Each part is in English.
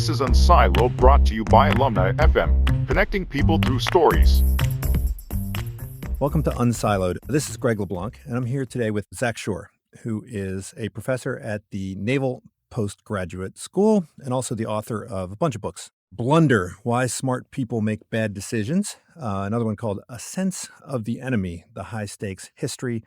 This is Unsiloed, brought to you by Alumni FM, connecting people through stories. Welcome to Unsiloed. This is Greg LeBlanc, and I'm here today with Zach Shore, who is a professor at the Naval Postgraduate School and also the author of a bunch of books. Blunder, Why Smart People Make Bad Decisions. Another one called A Sense of the Enemy, The High-Stakes History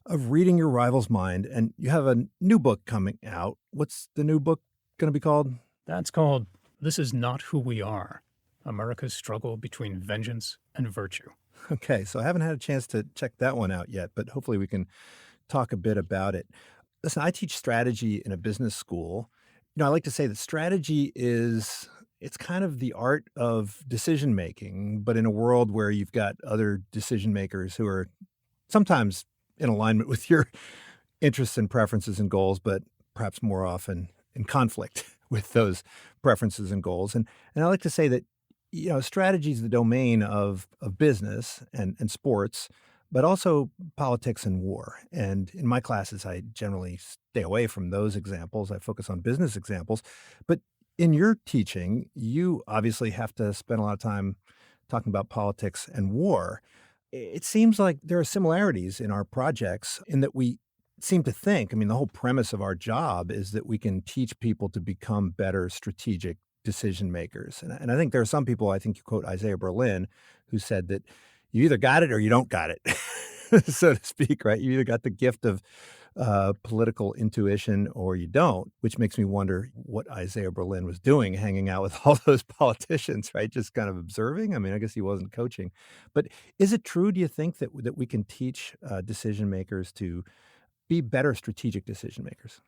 of Reading Your Rival's Mind. And you have a new book coming out. What's the new book going to be called? That's called This Is Not Who We Are, America's Struggle Between Vengeance and Virtue. Okay, so I haven't had a chance to check that one out yet, but hopefully we can talk a bit about it. Listen, I teach strategy in a business school. I like to say that strategy it's kind of the art of decision making, but in a world where you've got other decision makers who are sometimes in alignment with your interests and preferences and goals, but perhaps more often in conflict with those preferences and goals. And I like to say that, strategy is the domain of business and sports, but also politics and war. And in my classes, I generally stay away from those examples. I focus on business examples. But in your teaching, you obviously have to spend a lot of time talking about politics and war. It seems like there are similarities in our projects in that we seem to think, the whole premise of our job is that we can teach people to become better strategic decision makers. And I think there are some people, I think you quote Isaiah Berlin, who said that you either got it or you don't got it, so to speak, right? You either got the gift of political intuition or you don't, which makes me wonder what Isaiah Berlin was doing hanging out with all those politicians, right? Just kind of observing. I guess he wasn't coaching. But is it true, do you think, that we can teach decision makers to be better strategic decision makers?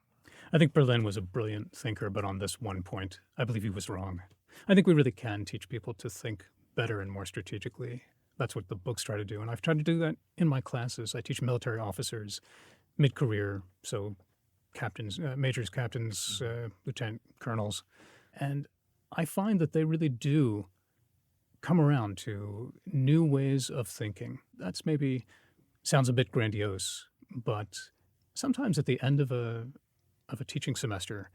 I think Berlin was a brilliant thinker, but on this one point, I believe he was wrong. I think we really can teach people to think better and more strategically. That's what the books try to do. And I've tried to do that in my classes. I teach military officers mid-career, so captains, majors, captains, lieutenant colonels. And I find that they really do come around to new ways of thinking. That's maybe sounds a bit grandiose, but sometimes at the end of a teaching semester,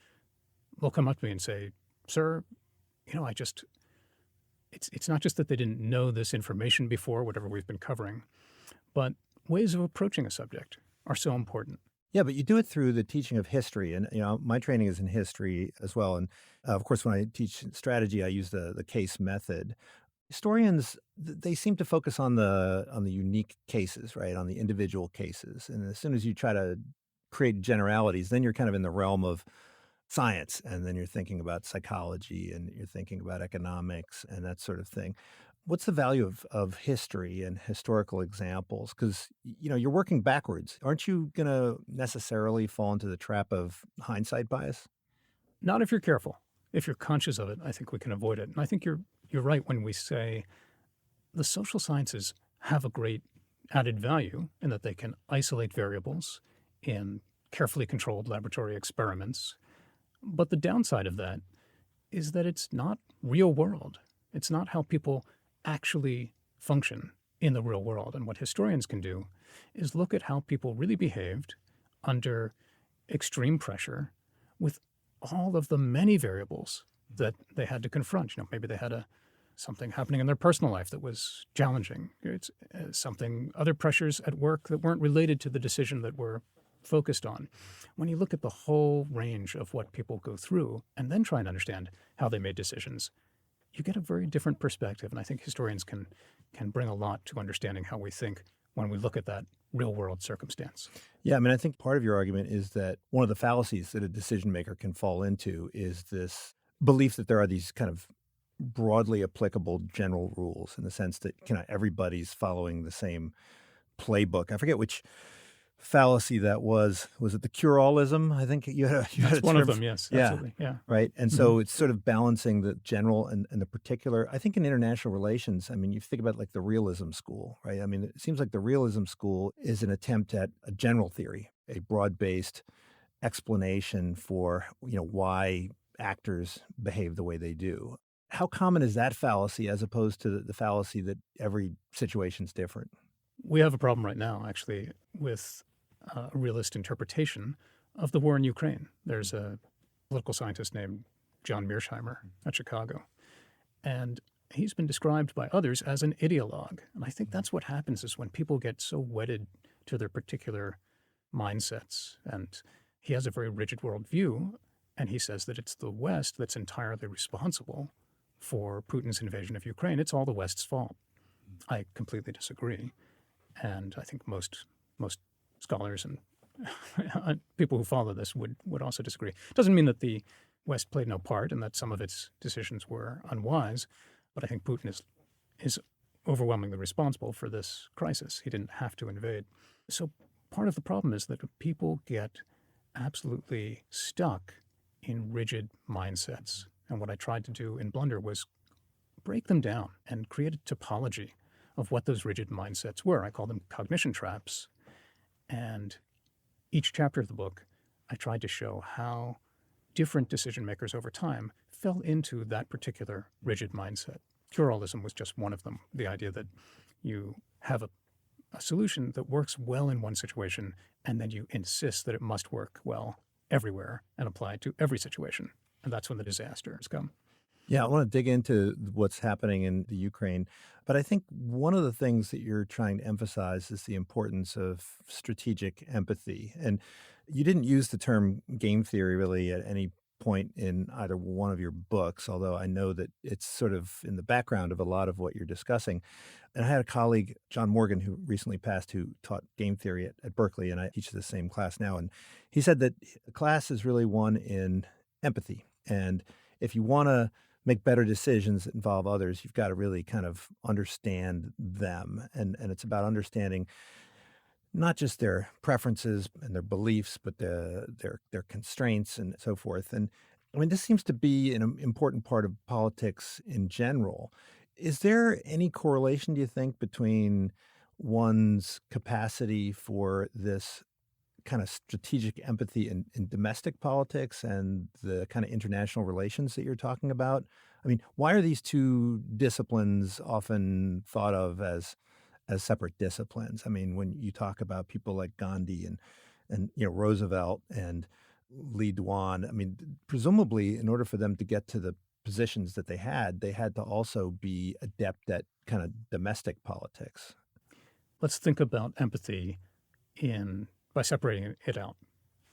they'll come up to me and say, "Sir, it's not just that they didn't know this information before, whatever we've been covering, but ways of approaching a subject are so important." Yeah, but you do it through the teaching of history. And, my training is in history as well. And of course, when I teach strategy, I use the case method. Historians, they seem to focus on the unique cases, right? On the individual cases. And as soon as you try to create generalities, then you're kind of in the realm of science. And then you're thinking about psychology and you're thinking about economics and that sort of thing. What's the value of history and historical examples? Because, you're working backwards. Aren't you going to necessarily fall into the trap of hindsight bias? Not if you're careful. If you're conscious of it, I think we can avoid it. And I think you're right when we say the social sciences have a great added value in that they can isolate variables in carefully controlled laboratory experiments. But the downside of that is that it's not real world. It's not how people actually function in the real world. And what historians can do is look at how people really behaved under extreme pressure with all of the many variables that they had to confront. Maybe they had something happening in their personal life that was challenging. It's other pressures at work that weren't related to the decision that we're focused on. When you look at the whole range of what people go through and then try and understand how they made decisions, you get a very different perspective. And I think historians can bring a lot to understanding how we think when we look at that real world circumstance. Yeah, I think part of your argument is that one of the fallacies that a decision maker can fall into is this belief that there are these kind of broadly applicable general rules in the sense that everybody's following the same playbook. I forget which fallacy that was. Was it the cure-allism? I think you had That's a one term. of them, yes, absolutely. Yeah. Right. And so it's sort of balancing the general and the particular. I think in international relations, you think about like the realism school, right? It seems like the realism school is an attempt at a general theory, a broad-based explanation for, why actors behave the way they do. How common is that fallacy as opposed to the fallacy that every situation's different? We have a problem right now, actually, with a realist interpretation of the war in Ukraine. There's a political scientist named John Mearsheimer at Chicago. And he's been described by others as an ideologue. And I think that's what happens is when people get so wedded to their particular mindsets. And he has a very rigid worldview, and he says that it's the West that's entirely responsible for Putin's invasion of Ukraine. It's all the West's fault. I completely disagree. And I think most scholars and people who follow this would also disagree. It doesn't mean that the West played no part and that some of its decisions were unwise, but I think Putin is overwhelmingly responsible for this crisis. He didn't have to invade. So part of the problem is that people get absolutely stuck in rigid mindsets. And what I tried to do in Blunder was break them down and create a topology of what those rigid mindsets were. I call them cognition traps. And each chapter of the book, I tried to show how different decision makers over time fell into that particular rigid mindset. Pluralism was just one of them. The idea that you have a solution that works well in one situation, and then you insist that it must work well everywhere and apply to every situation. And that's when the disasters come. Yeah, I want to dig into what's happening in the Ukraine. But I think one of the things that you're trying to emphasize is the importance of strategic empathy. And you didn't use the term game theory really at any point in either one of your books, although I know that it's sort of in the background of a lot of what you're discussing. And I had a colleague, John Morgan, who recently passed, who taught game theory at Berkeley, and I teach the same class now. And he said that the class is really one in empathy. And if you want to make better decisions that involve others, you've got to really kind of understand them. And it's about understanding not just their preferences and their beliefs, but their constraints and so forth. And I mean, this seems to be an important part of politics in general. Is there any correlation, do you think, between one's capacity for this kind of strategic empathy in domestic politics and the kind of international relations that you're talking about? I mean, why are these two disciplines often thought of as separate disciplines? I mean, when you talk about people like Gandhi and Roosevelt and Lee Duan, I mean, presumably in order for them to get to the positions that they had to also be adept at kind of domestic politics. Let's think about empathy by separating it out.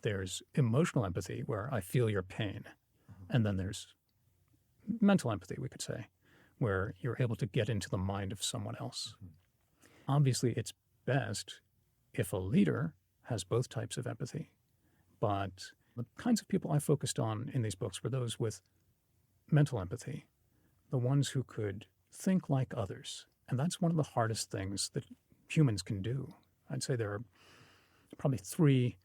There's emotional empathy, where I feel your pain. And then there's mental empathy, we could say, where you're able to get into the mind of someone else. Obviously, it's best if a leader has both types of empathy. But the kinds of people I focused on in these books were those with mental empathy, the ones who could think like others. And that's one of the hardest things that humans can do. I'd say there are probably three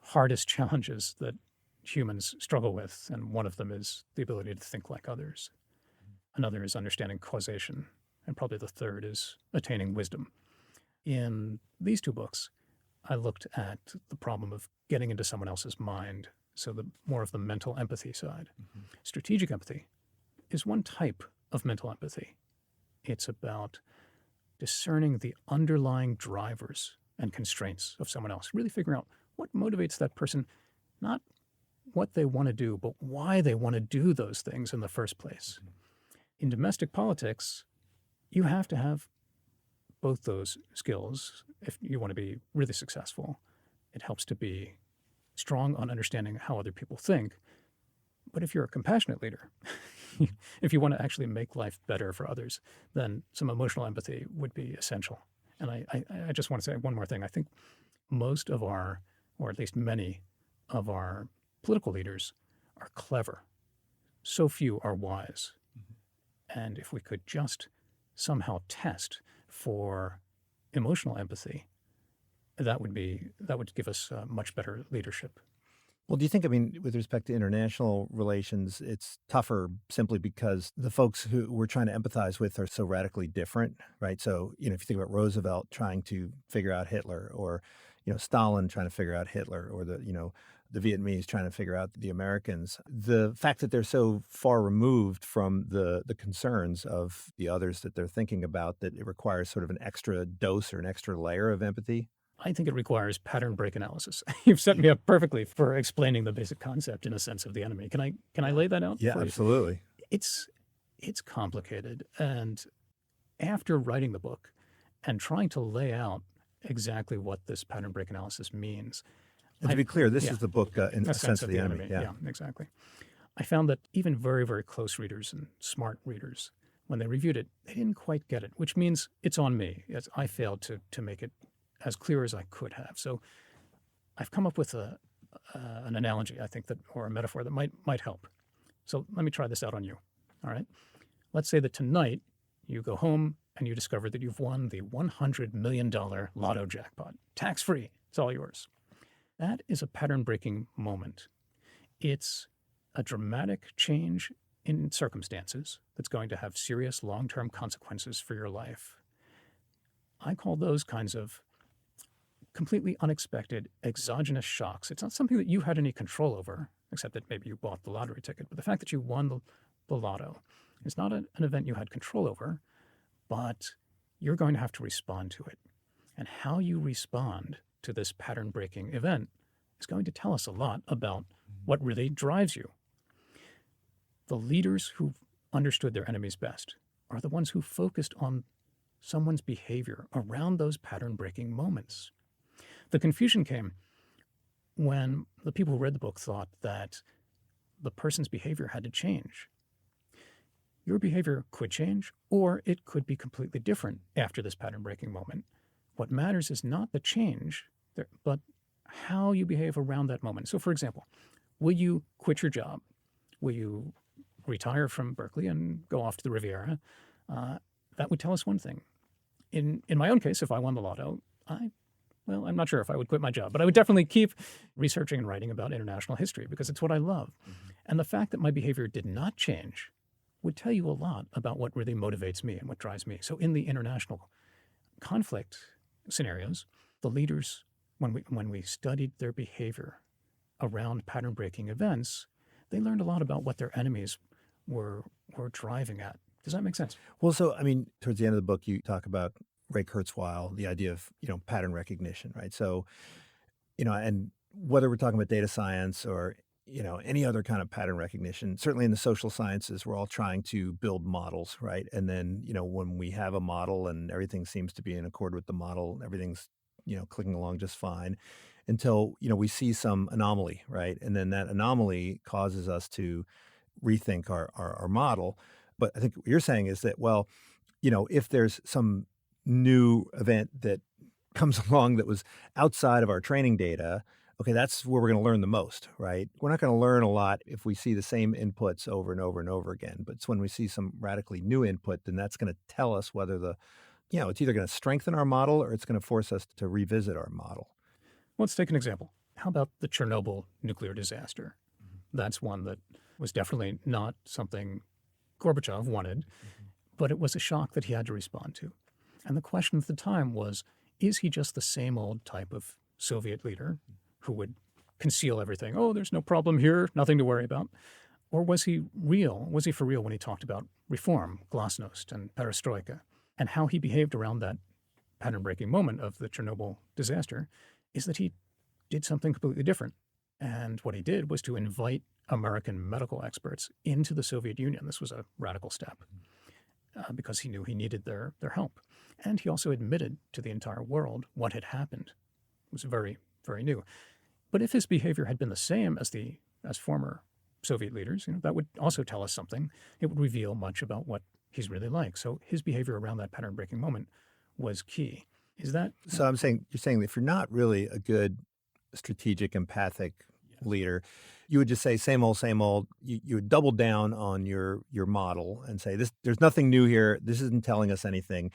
hardest challenges that humans struggle with, and one of them is the ability to think like others. Another is understanding causation, and probably the third is attaining wisdom. In these two books, I looked at the problem of getting into someone else's mind, so more of the mental empathy side. Strategic empathy is one type of mental empathy. It's about discerning the underlying drivers and constraints of someone else, really figuring out what motivates that person, not what they want to do, but why they want to do those things in the first place. In domestic politics, you have to have both those skills if you want to be really successful. It helps to be strong on understanding how other people think. But if you're a compassionate leader, if you want to actually make life better for others, then some emotional empathy would be essential. And I just want to say one more thing. I think most of our, or at least many of our political leaders are clever. So few are wise. And if we could just somehow test for emotional empathy, that would give us much better leadership. Well, do you think, I mean, with respect to international relations, it's tougher simply because the folks who we're trying to empathize with are so radically different, right? So, if you think about Roosevelt trying to figure out Hitler, or, Stalin trying to figure out Hitler, or the Vietnamese trying to figure out the Americans, the fact that they're so far removed from the concerns of the others that they're thinking about, that it requires sort of an extra dose or an extra layer of empathy? I think it requires pattern break analysis. You've set me up perfectly for explaining the basic concept in a sense of the enemy. Can I lay that out Yeah, for you? absolutely. It's complicated. And after writing the book and trying to lay out exactly what this pattern break analysis means. And to be clear, this yeah. is the book, In a Sense of the Enemy. Yeah, exactly. I found that even very, very close readers and smart readers, when they reviewed it, they didn't quite get it, which means it's on me. I failed to make it as clear as I could have. So I've come up with an analogy, I think, or a metaphor that might help. So let me try this out on you. All right. Let's say that tonight you go home and you discover that you've won the $100 million lotto jackpot, tax-free. It's all yours. That is a pattern-breaking moment. It's a dramatic change in circumstances that's going to have serious long-term consequences for your life. I call those kinds of completely unexpected exogenous shocks. It's not something that you had any control over, except that maybe you bought the lottery ticket. But the fact that you won the lotto is not an event you had control over, but you're going to have to respond to it. And how you respond to this pattern-breaking event is going to tell us a lot about what really drives you. The leaders who understood their enemies best are the ones who focused on someone's behavior around those pattern-breaking moments. The confusion came when the people who read the book thought that the person's behavior had to change. Your behavior could change, or it could be completely different after this pattern-breaking moment. What matters is not the change, but how you behave around that moment. So, for example, will you quit your job? Will you retire from Berkeley and go off to the Riviera? That would tell us one thing. In my own case, if I won the lotto, I'm not sure if I would quit my job, but I would definitely keep researching and writing about international history because it's what I love. Mm-hmm. And the fact that my behavior did not change would tell you a lot about what really motivates me and what drives me. So in the international conflict scenarios, the leaders, when we studied their behavior around pattern-breaking events, they learned a lot about what their enemies were driving at. Does that make sense? Well, so, I mean, towards the end of the book, you talk about Ray Kurzweil, the idea of, pattern recognition, right? So, and whether we're talking about data science or, any other kind of pattern recognition, certainly in the social sciences, we're all trying to build models, right? And then, when we have a model and everything seems to be in accord with the model, everything's, clicking along just fine until, we see some anomaly, right? And then that anomaly causes us to rethink our model. But I think what you're saying is that, well, if there's some new event that comes along that was outside of our training data, okay, that's where we're going to learn the most, right? We're not going to learn a lot if we see the same inputs over and over and over again. But it's when we see some radically new input, then that's going to tell us whether it's either going to strengthen our model or it's going to force us to revisit our model. Let's take an example. How about the Chernobyl nuclear disaster? Mm-hmm. That's one that was definitely not something Gorbachev wanted, but it was a shock that he had to respond to. And the question at the time was, is he just the same old type of Soviet leader who would conceal everything? Oh, there's no problem here, nothing to worry about. Or was he real? Was he for real when he talked about reform, glasnost, and perestroika? And how he behaved around that pattern-breaking moment of the Chernobyl disaster is that he did something completely different. And what he did was to invite American medical experts into the Soviet Union. This was a radical step because he knew he needed their help. And he also admitted to the entire world what had happened. It was very, very new. But if his behavior had been the same as former Soviet leaders, that would also tell us something. It would reveal much about what he's really like. So his behavior around that pattern-breaking moment was key. Is that... So you're saying that if you're not really a good strategic, empathic leader, you would just say, same old, same old. You would double down on your model and say, there's nothing new here. This isn't telling us anything.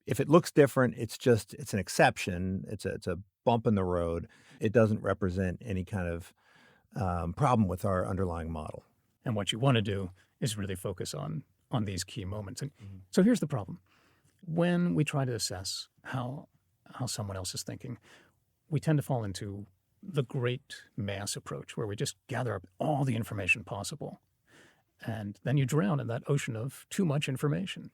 If it looks different, it's an exception. It's a bump in the road. It doesn't represent any kind of problem with our underlying model. And what you want to do is really focus on these key moments. And so here's the problem. When we try to assess how someone else is thinking, we tend to fall into the great mass approach where we just gather up all the information possible. And then you drown in that ocean of too much information.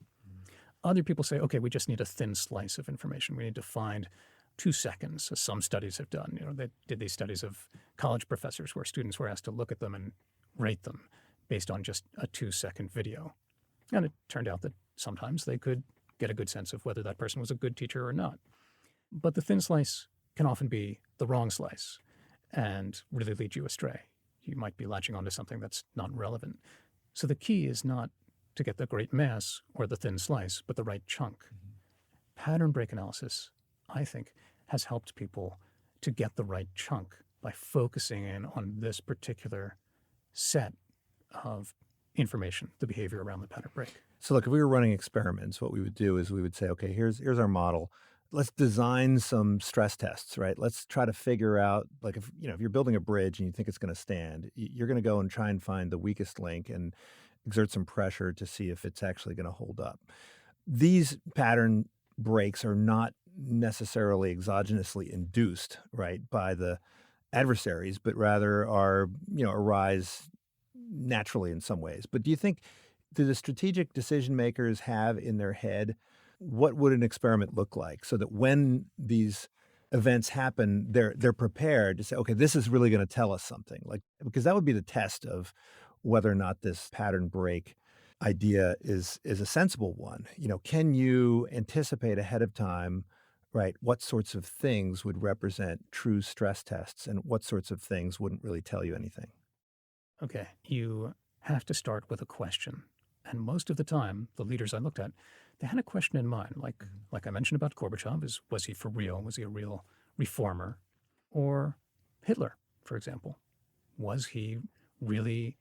Other people say, okay, we just need a thin slice of information. We need to find 2 seconds, as some studies have done. They did these studies of college professors where students were asked to look at them and rate them based on just a 2-second video. And it turned out that sometimes they could get a good sense of whether that person was a good teacher or not. But the thin slice can often be the wrong slice and really lead you astray. You might be latching onto something that's not relevant. So the key is not to get the great mass or the thin slice, but the right chunk. Pattern break analysis, I think, has helped people to get the right chunk by focusing in on this particular set of information, the behavior around the pattern break. So look, if we were running experiments, what we would do is we would say, okay, here's our model. Let's design some stress tests, right? Let's try to figure out, like, if you're building a bridge and you think it's going to stand, you're going to go and try and find the weakest link and exert some pressure to see if it's actually going to hold up. These pattern breaks are not necessarily exogenously induced, right, by the adversaries, but rather are, arise naturally in some ways. But do you think, do the strategic decision makers have in their head what would an experiment look like so that when these events happen, they're prepared to say, okay, this is really going to tell us something, like, because that would be the test of whether or not this pattern break idea is a sensible one. Can you anticipate ahead of time, right, what sorts of things would represent true stress tests and what sorts of things wouldn't really tell you anything? Okay, you have to start with a question. And most of the time, the leaders I looked at, they had a question in mind. Like I mentioned about Gorbachev, was he for real? Was he a real reformer? Or Hitler, for example. Was he really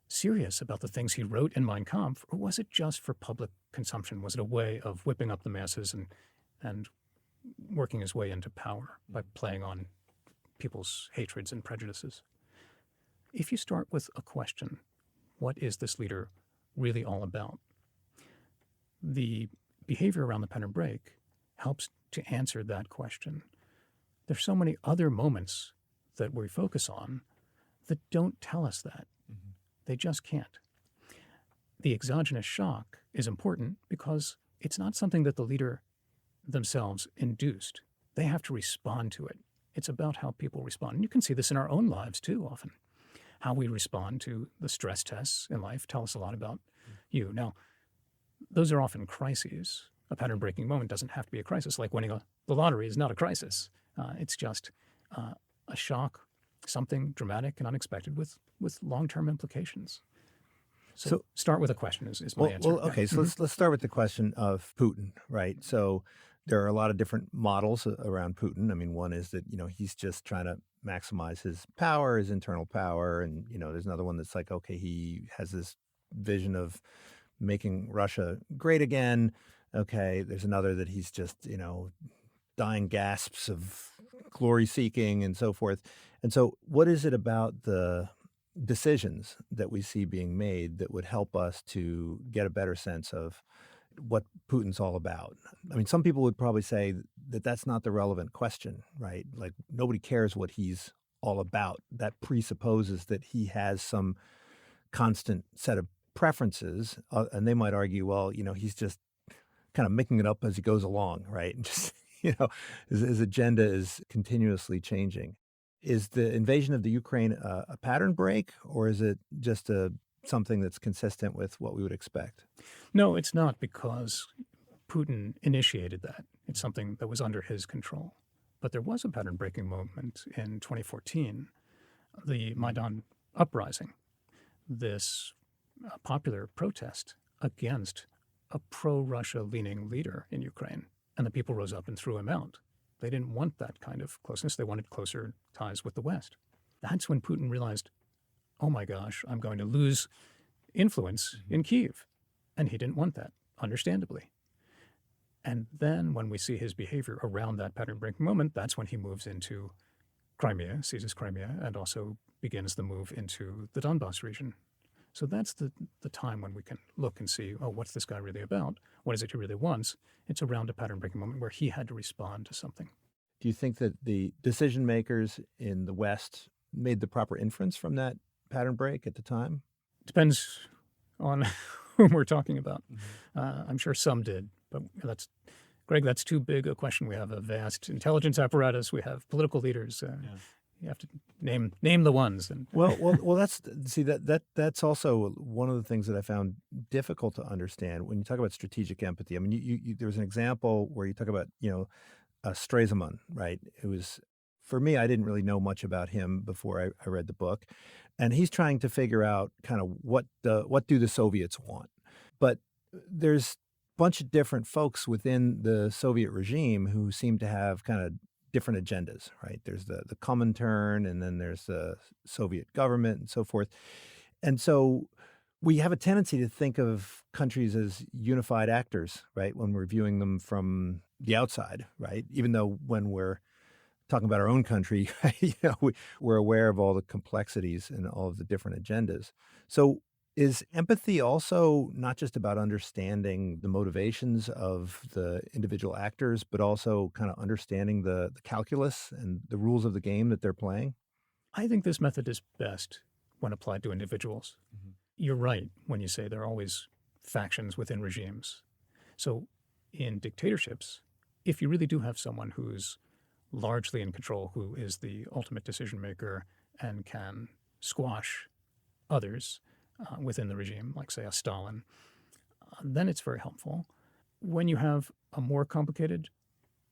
serious about the things he wrote in Mein Kampf, or was it just for public consumption? Was it a way of whipping up the masses and working his way into power by playing on people's hatreds and prejudices? If you start with a question, what is this leader really all about? The behavior around the pattern break helps to answer that question. There's so many other moments that we focus on that don't tell us that. They just can't. The exogenous shock is important because it's not something that the leader themselves induced. They have to respond to it. It's about how people respond. And you can see this in our own lives too often. How we respond to the stress tests in life tell us a lot about you. Now, those are often crises. A pattern-breaking moment doesn't have to be a crisis. Like winning the lottery is not a crisis. It's just a shock, something dramatic and unexpected with long-term implications. So start with a question is my answer. Well, okay, so let's start with the question of Putin, right? So there are a lot of different models around Putin. I mean, one is that, he's just trying to maximize his power, his internal power. And, there's another one that's like, okay, he has this vision of making Russia great again. Okay, there's another that he's just, dying gasps of glory seeking and so forth. And so what is it about the decisions that we see being made that would help us to get a better sense of what Putin's all about? I mean, some people would probably say that that's not the relevant question, right? Like, nobody cares what he's all about. That presupposes that he has some constant set of preferences. And they might argue, well, he's just kind of making it up as he goes along, right? And just, his agenda is continuously changing. Is the invasion of the Ukraine a pattern break, or is it just something that's consistent with what we would expect? No, it's not, because Putin initiated that. It's something that was under his control. But there was a pattern-breaking moment in 2014, the Maidan uprising, this popular protest against a pro-Russia leaning leader in Ukraine. And the people rose up and threw him out. They didn't want that kind of closeness. They wanted closer ties with the West. That's when Putin realized, oh my gosh, I'm going to lose influence in Kyiv. And he didn't want that, understandably. And then when we see his behavior around that pattern-breaking moment, that's when he moves into Crimea, seizes Crimea, and also begins the move into the Donbas region. So that's the time when we can look and see, oh, what's this guy really about? What is it he really wants? It's around a pattern-breaking moment where he had to respond to something. Do you think that the decision makers in the West made the proper inference from that pattern break at the time? Depends on whom we're talking about. I'm sure some did, but Greg, that's too big a question. We have a vast intelligence apparatus. We have political leaders. You have to name the ones. And Well, that's also one of the things that I found difficult to understand when you talk about strategic empathy. I mean, there was an example where you talk about, Stresemann, right? It was, for me, I didn't really know much about him before I read the book, and he's trying to figure out kind of what do the Soviets want, but there's a bunch of different folks within the Soviet regime who seem to have kind of different agendas, right? There's the Comintern, and then there's the Soviet government and so forth. And so we have a tendency to think of countries as unified actors, right? When we're viewing them from the outside, right? Even though when we're talking about our own country, we're aware of all the complexities and all of the different agendas. So is empathy also not just about understanding the motivations of the individual actors, but also kind of understanding the calculus and the rules of the game that they're playing? I think this method is best when applied to individuals. You're right when you say there are always factions within regimes. So in dictatorships, if you really do have someone who's largely in control, who is the ultimate decision maker and can squash others within the regime, like, say, a Stalin, then it's very helpful. When you have a more complicated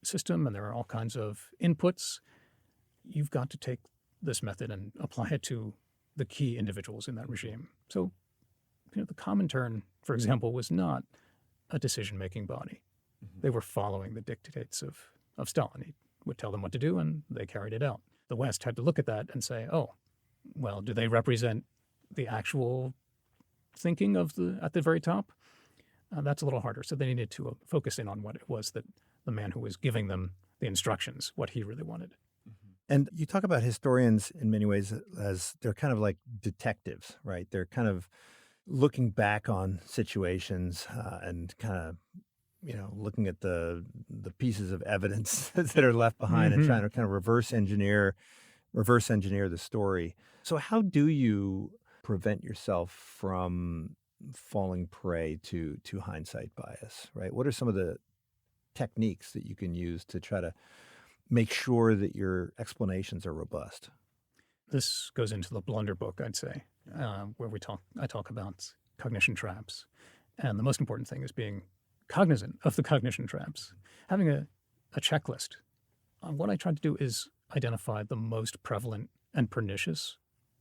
system and there are all kinds of inputs, you've got to take this method and apply it to the key individuals in that regime. So, the Comintern, for example, was not a decision-making body. They were following the dictates of Stalin. He would tell them what to do, and they carried it out. The West had to look at that and say, oh, well, do they represent the actual thinking of at the very top? That's a little harder. So they needed to focus in on what it was that the man who was giving them the instructions, what he really wanted. And you talk about historians in many ways as they're kind of like detectives, right? They're kind of looking back on situations and kind of, looking at the pieces of evidence that are left behind and trying to kind of reverse engineer the story. So how do you prevent yourself from falling prey to hindsight bias, right? What are some of the techniques that you can use to try to make sure that your explanations are robust? This goes into the Blunder book, I'd say, where I talk about cognition traps. And the most important thing is being cognizant of the cognition traps. Having a checklist. What I try to do is identify the most prevalent and pernicious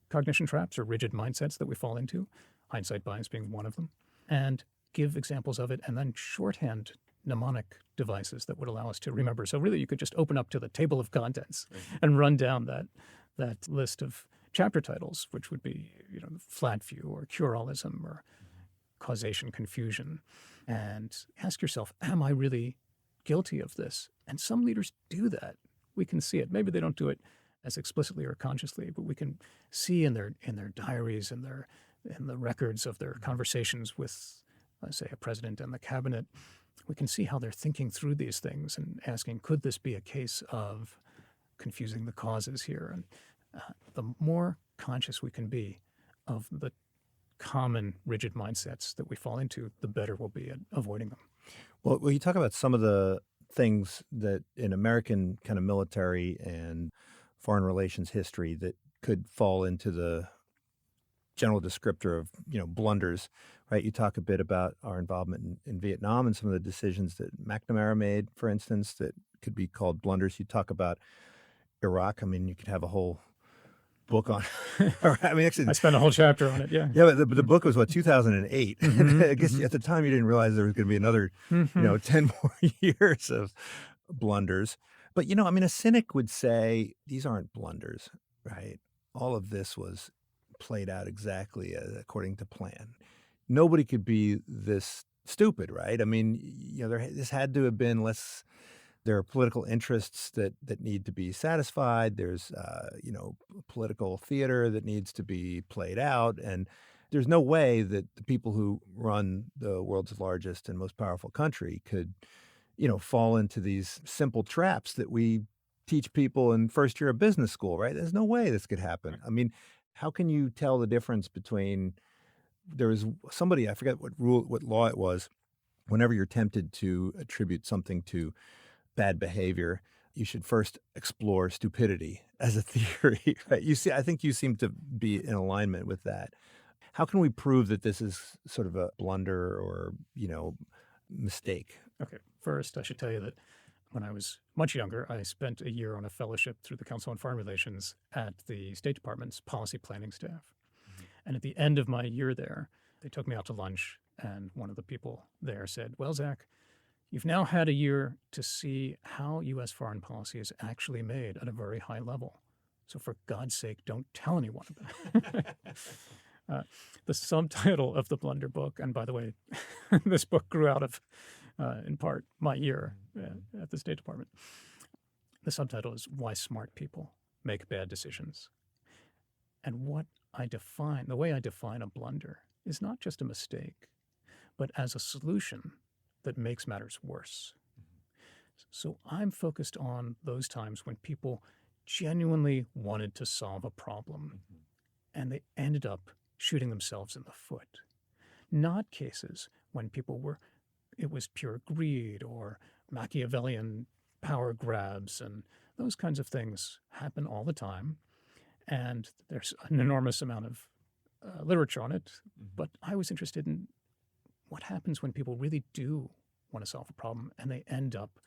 cognition traps or rigid mindsets that we fall into, hindsight bias being one of them, and give examples of it, and then shorthand mnemonic devices that would allow us to remember. So really, you could just open up to the table of contents and run down that list of chapter titles, which would be, flat view or curalism or causation confusion, and ask yourself, am I really guilty of this? And some leaders do that. We can see it. Maybe they don't do it as explicitly or consciously, but we can see in their diaries and in the records of their conversations with, say, a president and the cabinet. We can see how they're thinking through these things and asking, could this be a case of confusing the causes here? And the more conscious we can be of the common rigid mindsets that we fall into, the better we'll be at avoiding them. Well, you talk about some of the things that in American kind of military and foreign relations history that could fall into the general descriptor of, blunders, right? You talk a bit about our involvement in Vietnam and some of the decisions that McNamara made, for instance, that could be called blunders. You talk about Iraq. I mean, you could have a whole book on. Actually, I spent a whole chapter on it. Yeah. Yeah, but the book was 2008. I guess at the time you didn't realize there was going to be another, 10 more years of blunders. But a cynic would say these aren't blunders, right? All of this was played out exactly according to plan. Nobody could be this stupid, right? I mean, this had to have been less. There are political interests that need to be satisfied. There's, political theater that needs to be played out. And there's no way that the people who run the world's largest and most powerful country could, fall into these simple traps that we teach people in first year of business school, right? There's no way this could happen. I mean, how can you tell the difference between, there was somebody, I forget what law it was, whenever you're tempted to attribute something to bad behavior, you should first explore stupidity as a theory, right? I think you seem to be in alignment with that. How can we prove that this is sort of a blunder or, mistake? Okay, first, I should tell you that when I was much younger, I spent a year on a fellowship through the Council on Foreign Relations at the State Department's policy planning staff. And at the end of my year there, they took me out to lunch, and one of the people there said, "Well, Zach, you've now had a year to see how U.S. foreign policy is actually made at a very high level. So for God's sake, don't tell anyone about it." The subtitle of the Blunder book, and by the way, this book grew out of, in part, my year at the State Department. The subtitle is "Why Smart People Make Bad Decisions." And the way I define a blunder is not just a mistake, but as a solution that makes matters worse. So I'm focused on those times when people genuinely wanted to solve a problem and they ended up shooting themselves in the foot. Not cases when it was pure greed or Machiavellian power grabs, and those kinds of things happen all the time. And there's an enormous amount of literature on it. But I was interested in what happens when people really do want to solve a problem and they end up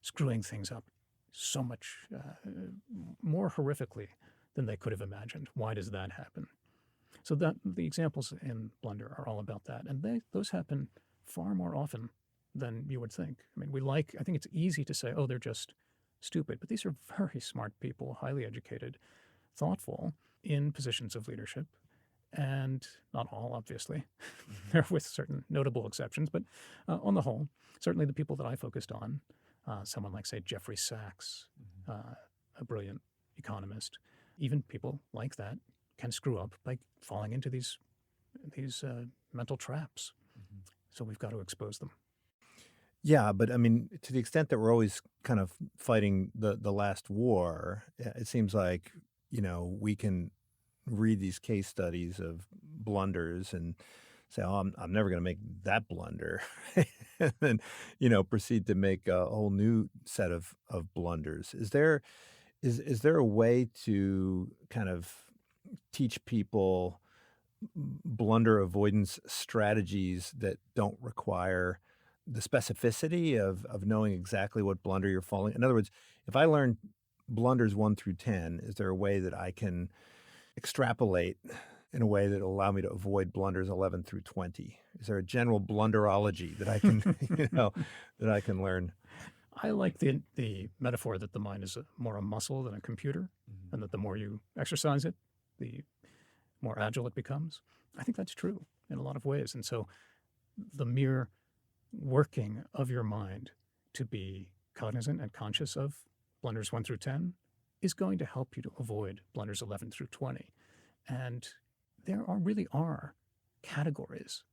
screwing things up so much more horrifically than they could have imagined. Why does that happen? So that the examples in Blunder are all about that. And those happen far more often than you would think. I mean, I think it's easy to say, oh, they're just stupid. But these are very smart people, highly educated, thoughtful, in positions of leadership. And not all, obviously. They're with certain notable exceptions. But on the whole, certainly the people that I focused on, someone like, say, Jeffrey Sachs, a brilliant economist, even people like that can screw up by falling into these mental traps. So we've got to expose them. Yeah, but I mean, to the extent that we're always kind of fighting the last war, it seems like, we can read these case studies of blunders and say, oh, I'm never going to make that blunder. And then, proceed to make a whole new set of blunders. Is there a way to kind of teach people blunder avoidance strategies that don't require the specificity of knowing exactly what blunder you're falling? In other words, if I learn blunders 1 through 10, is there a way that I can extrapolate in a way that will allow me to avoid blunders 11 through 20? Is there a general blunderology that I can, that I can learn? I like the metaphor that the mind is more a muscle than a computer, and that the more you exercise it, the more agile it becomes. I think that's true in a lot of ways. And so the mere working of your mind to be cognizant and conscious of blunders 1 through 10 is going to help you to avoid blunders 11 through 20. And there really are categories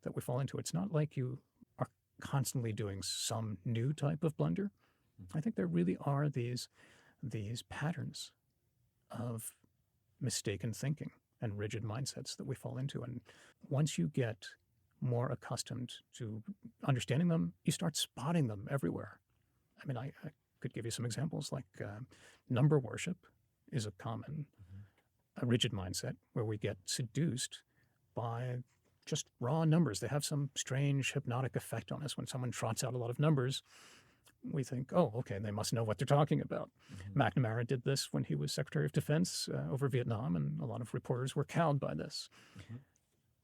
that we fall into. It's not like you are constantly doing some new type of blunder. I think there really are these patterns of mistaken thinking and rigid mindsets that we fall into. And once you get more accustomed to understanding them, you start spotting them everywhere. I mean, I could give you some examples, like number worship is a common, a rigid mindset where we get seduced by just raw numbers. They have some strange hypnotic effect on us. When someone trots out a lot of numbers, we think, oh, okay, they must know what they're talking about. McNamara did this when he was Secretary of Defense over Vietnam, and a lot of reporters were cowed by this.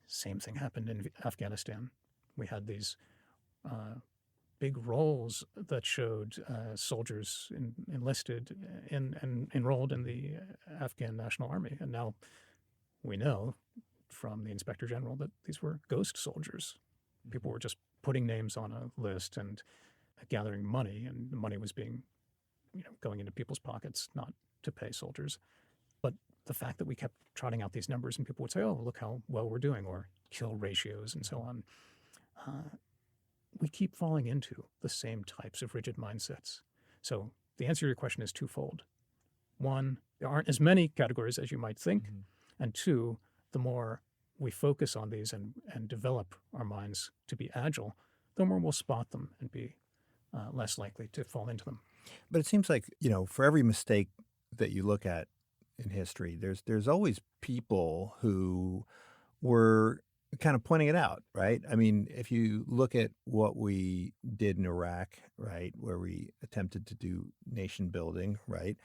Same thing happened in Afghanistan. We had these big rolls that showed soldiers enlisted and enrolled in the Afghan National Army. And now we know from the Inspector General that these were ghost soldiers. People were just putting names on a list and gathering money, and the money was being, going into people's pockets, not to pay soldiers. But the fact that we kept trotting out these numbers and people would say, oh, look how well we're doing, or kill ratios and so on. We keep falling into the same types of rigid mindsets. So the answer to your question is twofold. One, there aren't as many categories as you might think. And two, the more we focus on these and develop our minds to be agile, the more we'll spot them and be less likely to fall into them. But it seems like, for every mistake that you look at in history, there's always people who were kind of pointing it out, right? I mean, if you look at what we did in Iraq, right, where we attempted to do nation building, right?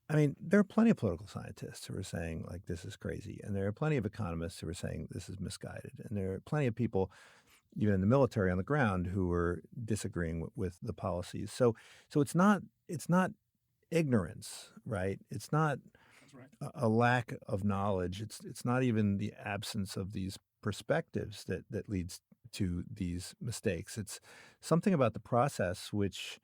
I mean, there are plenty of political scientists who are saying, like, this is crazy. And there are plenty of economists who are saying this is misguided. And there are plenty of people, even in the military on the ground, who are disagreeing with the policies. So it's not ignorance, right? It's not a lack of knowledge. It's not even the absence of these perspectives that leads to these mistakes. It's something about the process which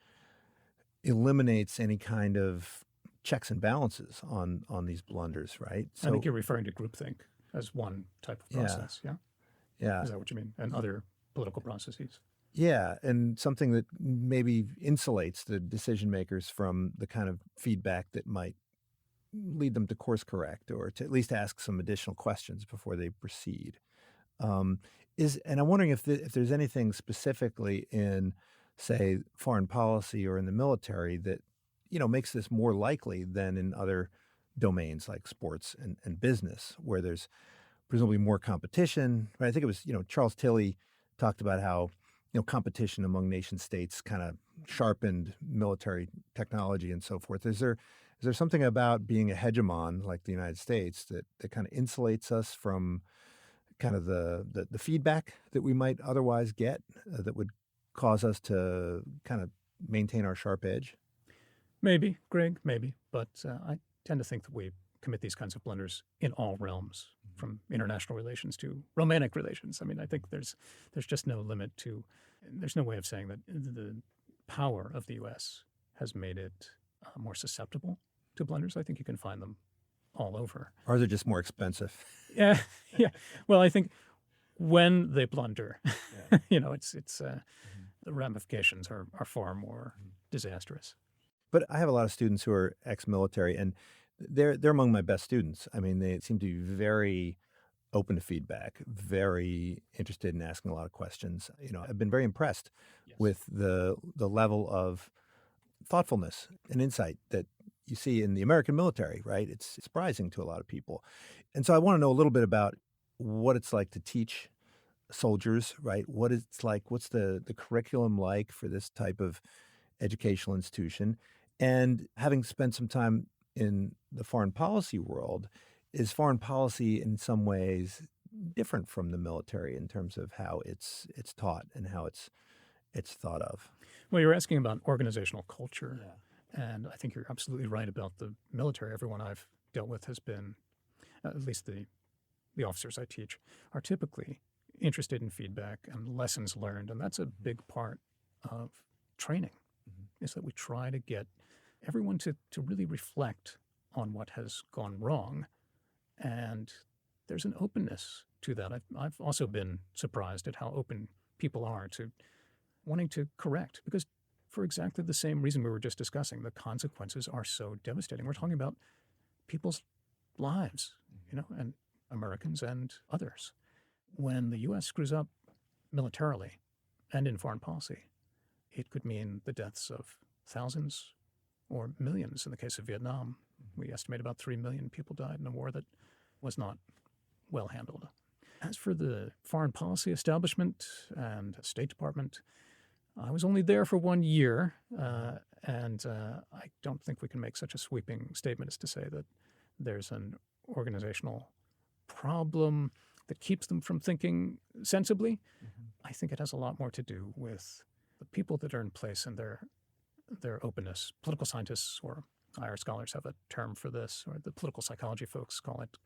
eliminates any kind of checks and balances on these blunders, right? I think you're referring to groupthink as one type of process, yeah? Yeah. Is that what you mean? And other political processes? Yeah, and something that maybe insulates the decision makers from the kind of feedback that might lead them to course correct or to at least ask some additional questions before they proceed. And I'm wondering if there's anything specifically in, say, foreign policy or in the military that makes this more likely than in other domains like sports and business, where there's presumably more competition. Right? I think it was Charles Tilley talked about how competition among nation states kind of sharpened military technology and so forth. Is there something about being a hegemon like the United States that kind of insulates us from kind of the feedback that we might otherwise get that would cause us to kind of maintain our sharp edge? Maybe, Greg, maybe. But I tend to think that we commit these kinds of blunders in all realms, from international relations to romantic relations. I mean, I think there's just no limit to, there's no way of saying that the power of the U.S. has made it more susceptible to blunders. I think you can find them all over. Or they're just more expensive. Yeah. Well, I think when they blunder, it's the ramifications are far more disastrous. But I have a lot of students who are ex-military, and they're among my best students. I mean, they seem to be very open to feedback, very interested in asking a lot of questions. I've been very impressed with the level of thoughtfulness and insight that you see in the American military, right? It's surprising to a lot of people. And so I want to know a little bit about what it's like to teach soldiers, right? What it's like, what's the curriculum like for this type of educational institution? And having spent some time in the foreign policy world, is foreign policy in some ways different from the military in terms of how it's taught and how it's thought of? Well, you're asking about organizational culture. Yeah. And I think you're absolutely right about the military. Everyone I've dealt with has been, at least the officers I teach, are typically interested in feedback and lessons learned. And that's a big part of training, is that we try to get everyone to really reflect on what has gone wrong. And there's an openness to that. I've also been surprised at how open people are to wanting to correct, because for exactly the same reason we were just discussing, the consequences are so devastating. We're talking about people's lives, and Americans and others. When the U.S. screws up militarily and in foreign policy, it could mean the deaths of thousands or millions. In the case of Vietnam, we estimate about 3 million people died in a war that was not well handled. As for the foreign policy establishment and State Department, I was only there for 1 year, and I don't think we can make such a sweeping statement as to say that there's an organizational problem that keeps them from thinking sensibly. I think it has a lot more to do with the people that are in place and their openness. Political scientists or higher scholars have a term for this, or the political psychology folks call it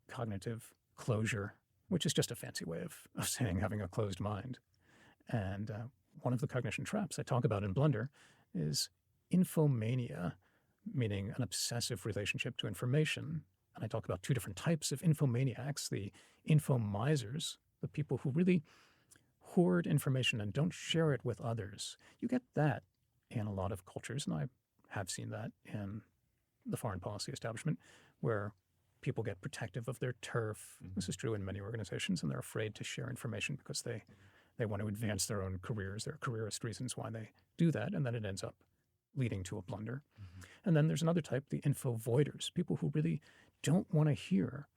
cognitive closure, which is just a fancy way of saying having a closed mind. And one of the cognition traps I talk about in Blunder is infomania, meaning an obsessive relationship to information. And I talk about two different types of infomaniacs, the infomizers, the people who really hoard information and don't share it with others. You get that in a lot of cultures, and I have seen that in the foreign policy establishment, where people get protective of their turf. This is true in many organizations, and they're afraid to share information because they They want to advance their own careers. There are careerist reasons why they do that, and then it ends up leading to a blunder. And then there's another type, the info voiders, people who really don't want to hear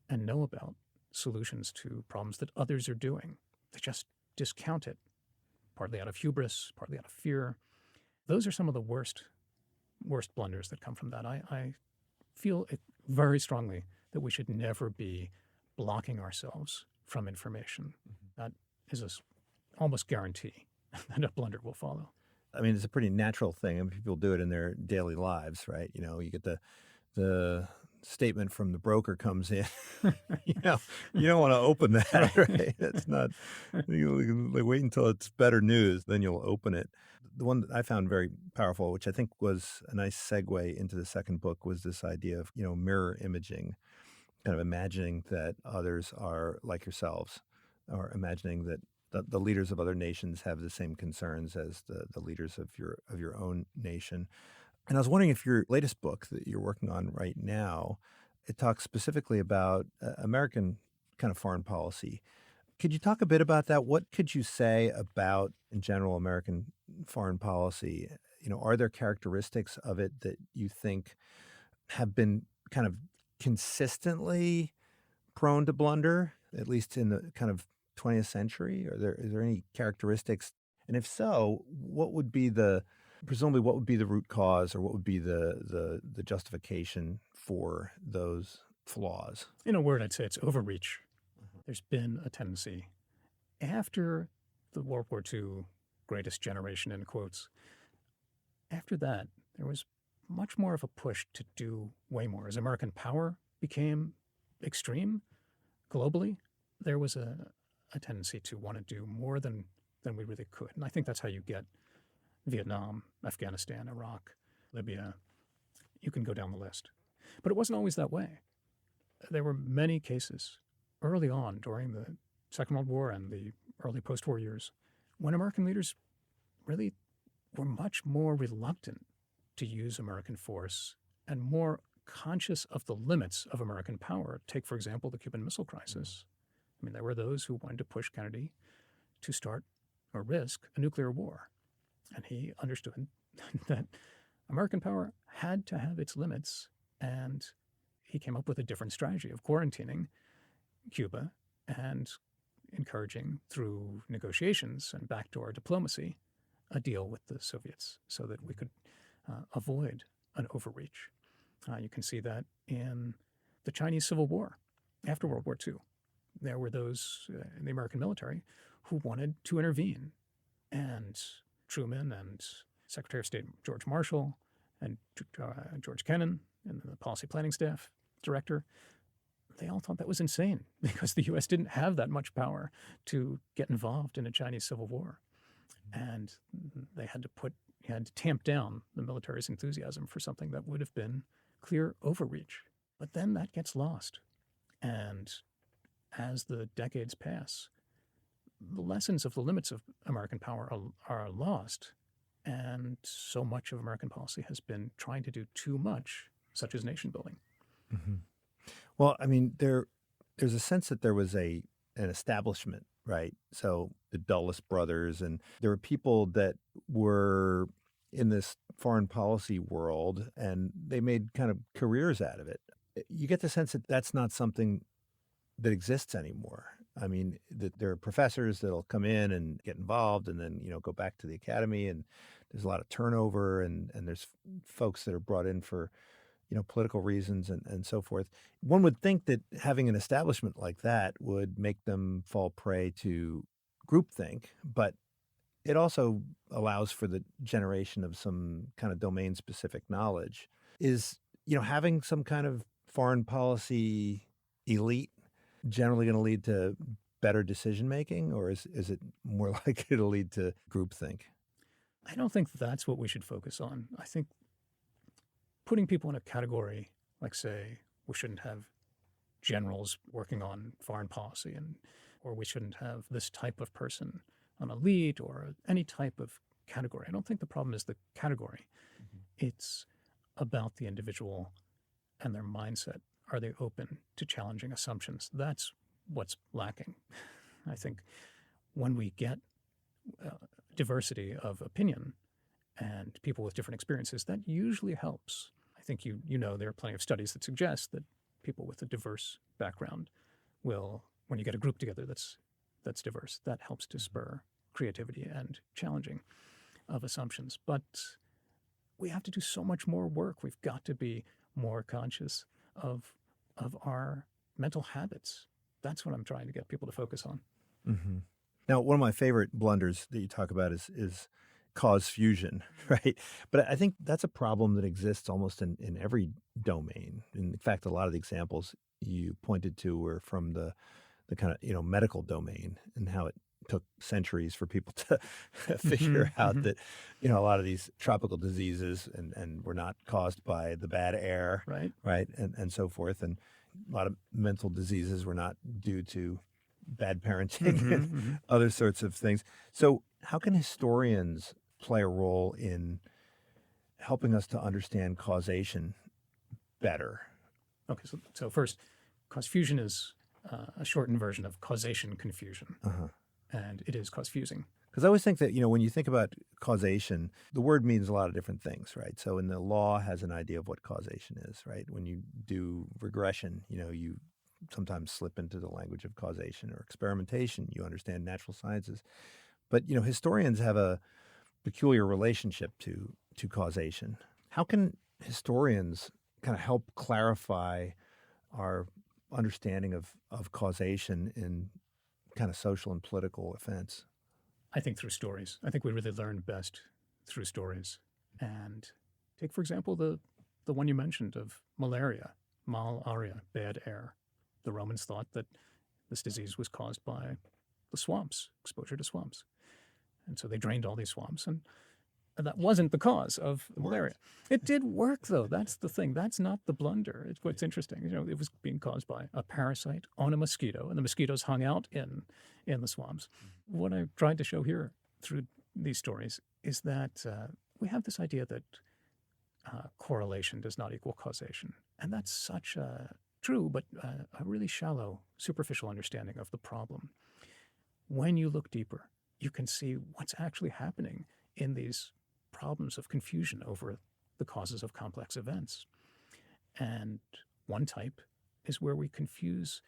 and know about solutions to problems that others are doing. They just discount it, partly out of hubris, partly out of fear. Those are some of the worst blunders that come from that. I feel very strongly that we should never be blocking ourselves from information. That is a almost guarantee that a blunder will follow. I mean, it's a pretty natural thing. I mean, people do it in their daily lives, right? You know, you get the statement from the broker comes in. You know, you don't want to open that, right? It's not. You wait until it's better news, then you'll open it. The one that I found very powerful, which I think was a nice segue into the second book, was this idea of, you know, mirror imaging, kind of imagining that others are like yourselves, or imagining that the leaders of other nations have the same concerns as the leaders of your own nation. And I was wondering if your latest book that you're working on right now, it talks specifically about American kind of foreign policy. Could you talk a bit about that? What could you say about, in general, American foreign policy? You know, are there characteristics of it that you think have been kind of consistently prone to blunder, at least in the kind of 20th century? Is there any characteristics? And if so, presumably what would be the root cause, or what would be the justification for those flaws? In a word, I'd say it's overreach. There's been a tendency after the World War II greatest generation, in quotes, after that, there was much more of a push to do way more. As American power became extreme globally, there was a tendency to want to do more than we really could. And I think that's how you get Vietnam, Afghanistan, Iraq, Libya. You can go down the list. But it wasn't always that way. There were many cases early on during the Second World War and the early post-war years when American leaders really were much more reluctant to use American force and more conscious of the limits of American power. Take, for example, the Cuban Missile Crisis. I mean, there were those who wanted to push Kennedy to start or risk a nuclear war. And he understood that American power had to have its limits, and he came up with a different strategy of quarantining Cuba and encouraging, through negotiations and backdoor diplomacy, a deal with the Soviets so that we could avoid an overreach. You can see that in the Chinese Civil War after World War II. There were those in the American military who wanted to intervene, and Truman and Secretary of State George Marshall and George Kennan and the policy planning staff director, they all thought that was insane because the U.S. didn't have that much power to get involved in a Chinese Civil War. And they had to tamp down the military's enthusiasm for something that would have been clear overreach. But then that gets lost. And as the decades pass, the lessons of the limits of American power are lost. And so much of American policy has been trying to do too much, such as nation building. Mm-hmm. Well, I mean, there's a sense that there was an establishment, right? So the Dulles brothers, and there were people that were in this foreign policy world, and they made kind of careers out of it. You get the sense that that's not something that exists anymore. I mean, that there are professors that'll come in and get involved and then, go back to the academy, and there's a lot of turnover, and there's folks that are brought in for, political reasons and so forth. One would think that having an establishment like that would make them fall prey to groupthink, but it also allows for the generation of some kind of domain-specific knowledge. Is, having some kind of foreign policy elite generally going to lead to better decision-making, or is it more likely to lead to groupthink? I don't think that's what we should focus on. I think putting people in a category, like, say, we shouldn't have generals working on foreign policy, or we shouldn't have this type of person on a lead, or any type of category. I don't think the problem is the category. Mm-hmm. It's about the individual and their mindset. Are they open to challenging assumptions? That's what's lacking. I think when we get diversity of opinion and people with different experiences, that usually helps. I think you know there are plenty of studies that suggest that people with a diverse background will, when you get a group together that's diverse, that helps to spur creativity and challenging of assumptions. But we have to do so much more work. We've got to be more conscious of our mental habits. That's what I'm trying to get people to focus on. Mm-hmm. Now, one of my favorite blunders that you talk about is cause fusion, right? But I think that's a problem that exists almost in every domain. In fact, a lot of the examples you pointed to were from the kind of medical domain and how it took centuries for people to figure out that a lot of these tropical diseases and were not caused by the bad air, right, and so forth, and a lot of mental diseases were not due to bad parenting and other sorts of things. So how can historians play a role in helping us to understand causation better? Okay, so first, cause fusion is a shortened version of causation confusion, and it is cause fusing. Because I always think that, when you think about causation, the word means a lot of different things, right? So in the law has an idea of what causation is, right? When you do regression, you sometimes slip into the language of causation, or experimentation. You understand natural sciences. But, historians have a peculiar relationship to causation. How can historians kind of help clarify our understanding of causation in kind of social and political events? I think through stories. I think we really learn best through stories. And take, for example, the one you mentioned of malaria, mal-aria, bad air. The Romans thought that this disease was caused by the swamps, exposure to swamps. And so they drained all these swamps, and that wasn't the cause of the malaria. It did work, though. That's the thing. That's not the blunder. It's what's interesting. It was being caused by a parasite on a mosquito, and the mosquitoes hung out in the swamps. What I tried to show here through these stories is that we have this idea that correlation does not equal causation. And that's such a true, but a really shallow, superficial understanding of the problem. When you look deeper, you can see what's actually happening in these problems of confusion over the causes of complex events. And one type is where we confuse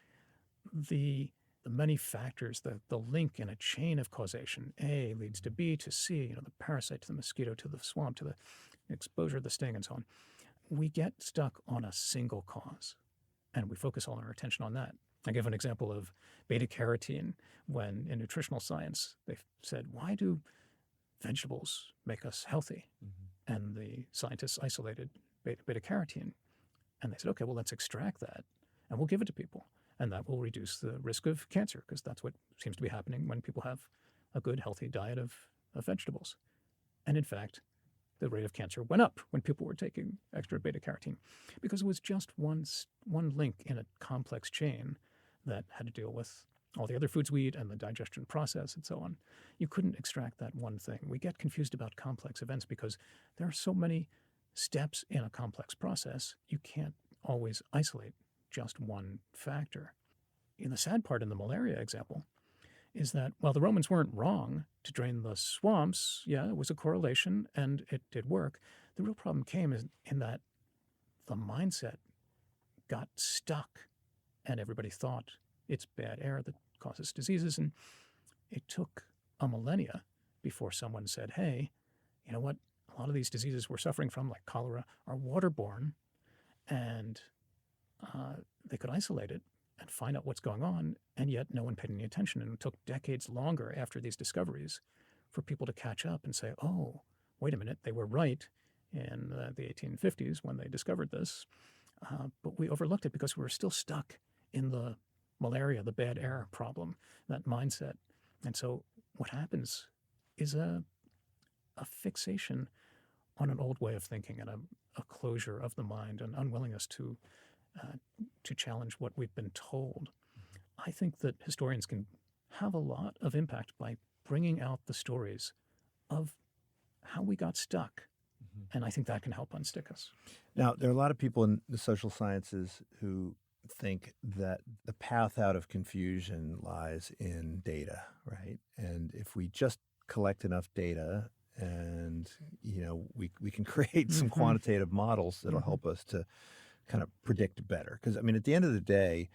the many factors, the link in a chain of causation. A leads to B to C, the parasite to the mosquito to the swamp to the exposure to the sting and so on. We get stuck on a single cause, and we focus all our attention on that. I give an example of beta-carotene when in nutritional science they said, why do vegetables make us healthy? And the scientists isolated beta-carotene. And they said, okay, well, let's extract that and we'll give it to people. And that will reduce the risk of cancer, because that's what seems to be happening when people have a good, healthy diet of vegetables. And in fact, the rate of cancer went up when people were taking extra beta-carotene, because it was just one link in a complex chain that had to deal with all the other foods we eat and the digestion process and so on. You couldn't extract that one thing. We get confused about complex events because there are so many steps in a complex process, you can't always isolate just one factor. And the sad part in the malaria example is that while the Romans weren't wrong to drain the swamps, yeah, it was a correlation and it did work, the real problem came in that the mindset got stuck and everybody thought it's bad air that causes diseases. And it took a millennia before someone said, hey, you know what? A lot of these diseases we're suffering from, like cholera, are waterborne, and they could isolate it and find out what's going on, and yet no one paid any attention. And it took decades longer after these discoveries for people to catch up and say, oh, wait a minute, they were right in the 1850s when they discovered this, but we overlooked it because we were still stuck in the malaria, the bad air problem, that mindset. And so what happens is a fixation on an old way of thinking and a closure of the mind, and unwillingness to challenge what we've been told. I think that historians can have a lot of impact by bringing out the stories of how we got stuck. And I think that can help unstick us. Now, there are a lot of people in the social sciences who think that the path out of confusion lies in data, right? And if we just collect enough data and, we can create some Hmm. quantitative models that'll Hmm. help us to kind of predict better. Because, I mean, at the end of the day,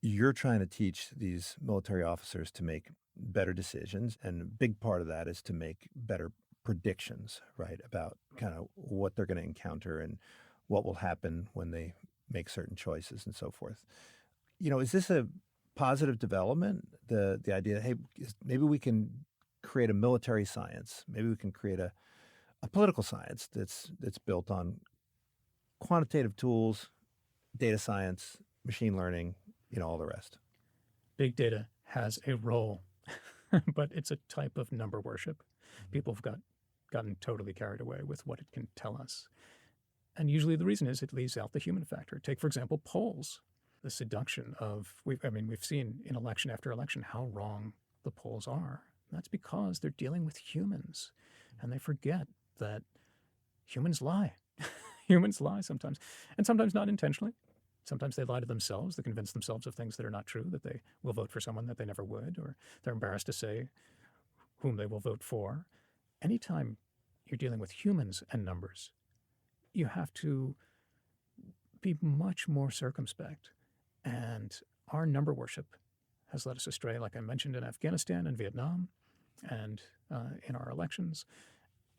you're trying to teach these military officers to make better decisions. And a big part of that is to make better predictions, right? About kind of what they're going to encounter and what will happen when they make certain choices and so forth. Is this a positive development? The idea, hey, maybe we can create a military science. Maybe we can create a political science that's built on quantitative tools, data science, machine learning, all the rest. Big data has a role, but it's a type of number worship. People have gotten totally carried away with what it can tell us. And usually the reason is it leaves out the human factor. Take, for example, polls. The seduction of, we've seen in election after election how wrong the polls are. That's because they're dealing with humans, and they forget that humans lie. Humans lie sometimes, and sometimes not intentionally. Sometimes they lie to themselves. They convince themselves of things that are not true, that they will vote for someone that they never would, or they're embarrassed to say whom they will vote for. Anytime you're dealing with humans and numbers, you have to be much more circumspect. And our number worship has led us astray, like I mentioned, in Afghanistan and Vietnam and in our elections.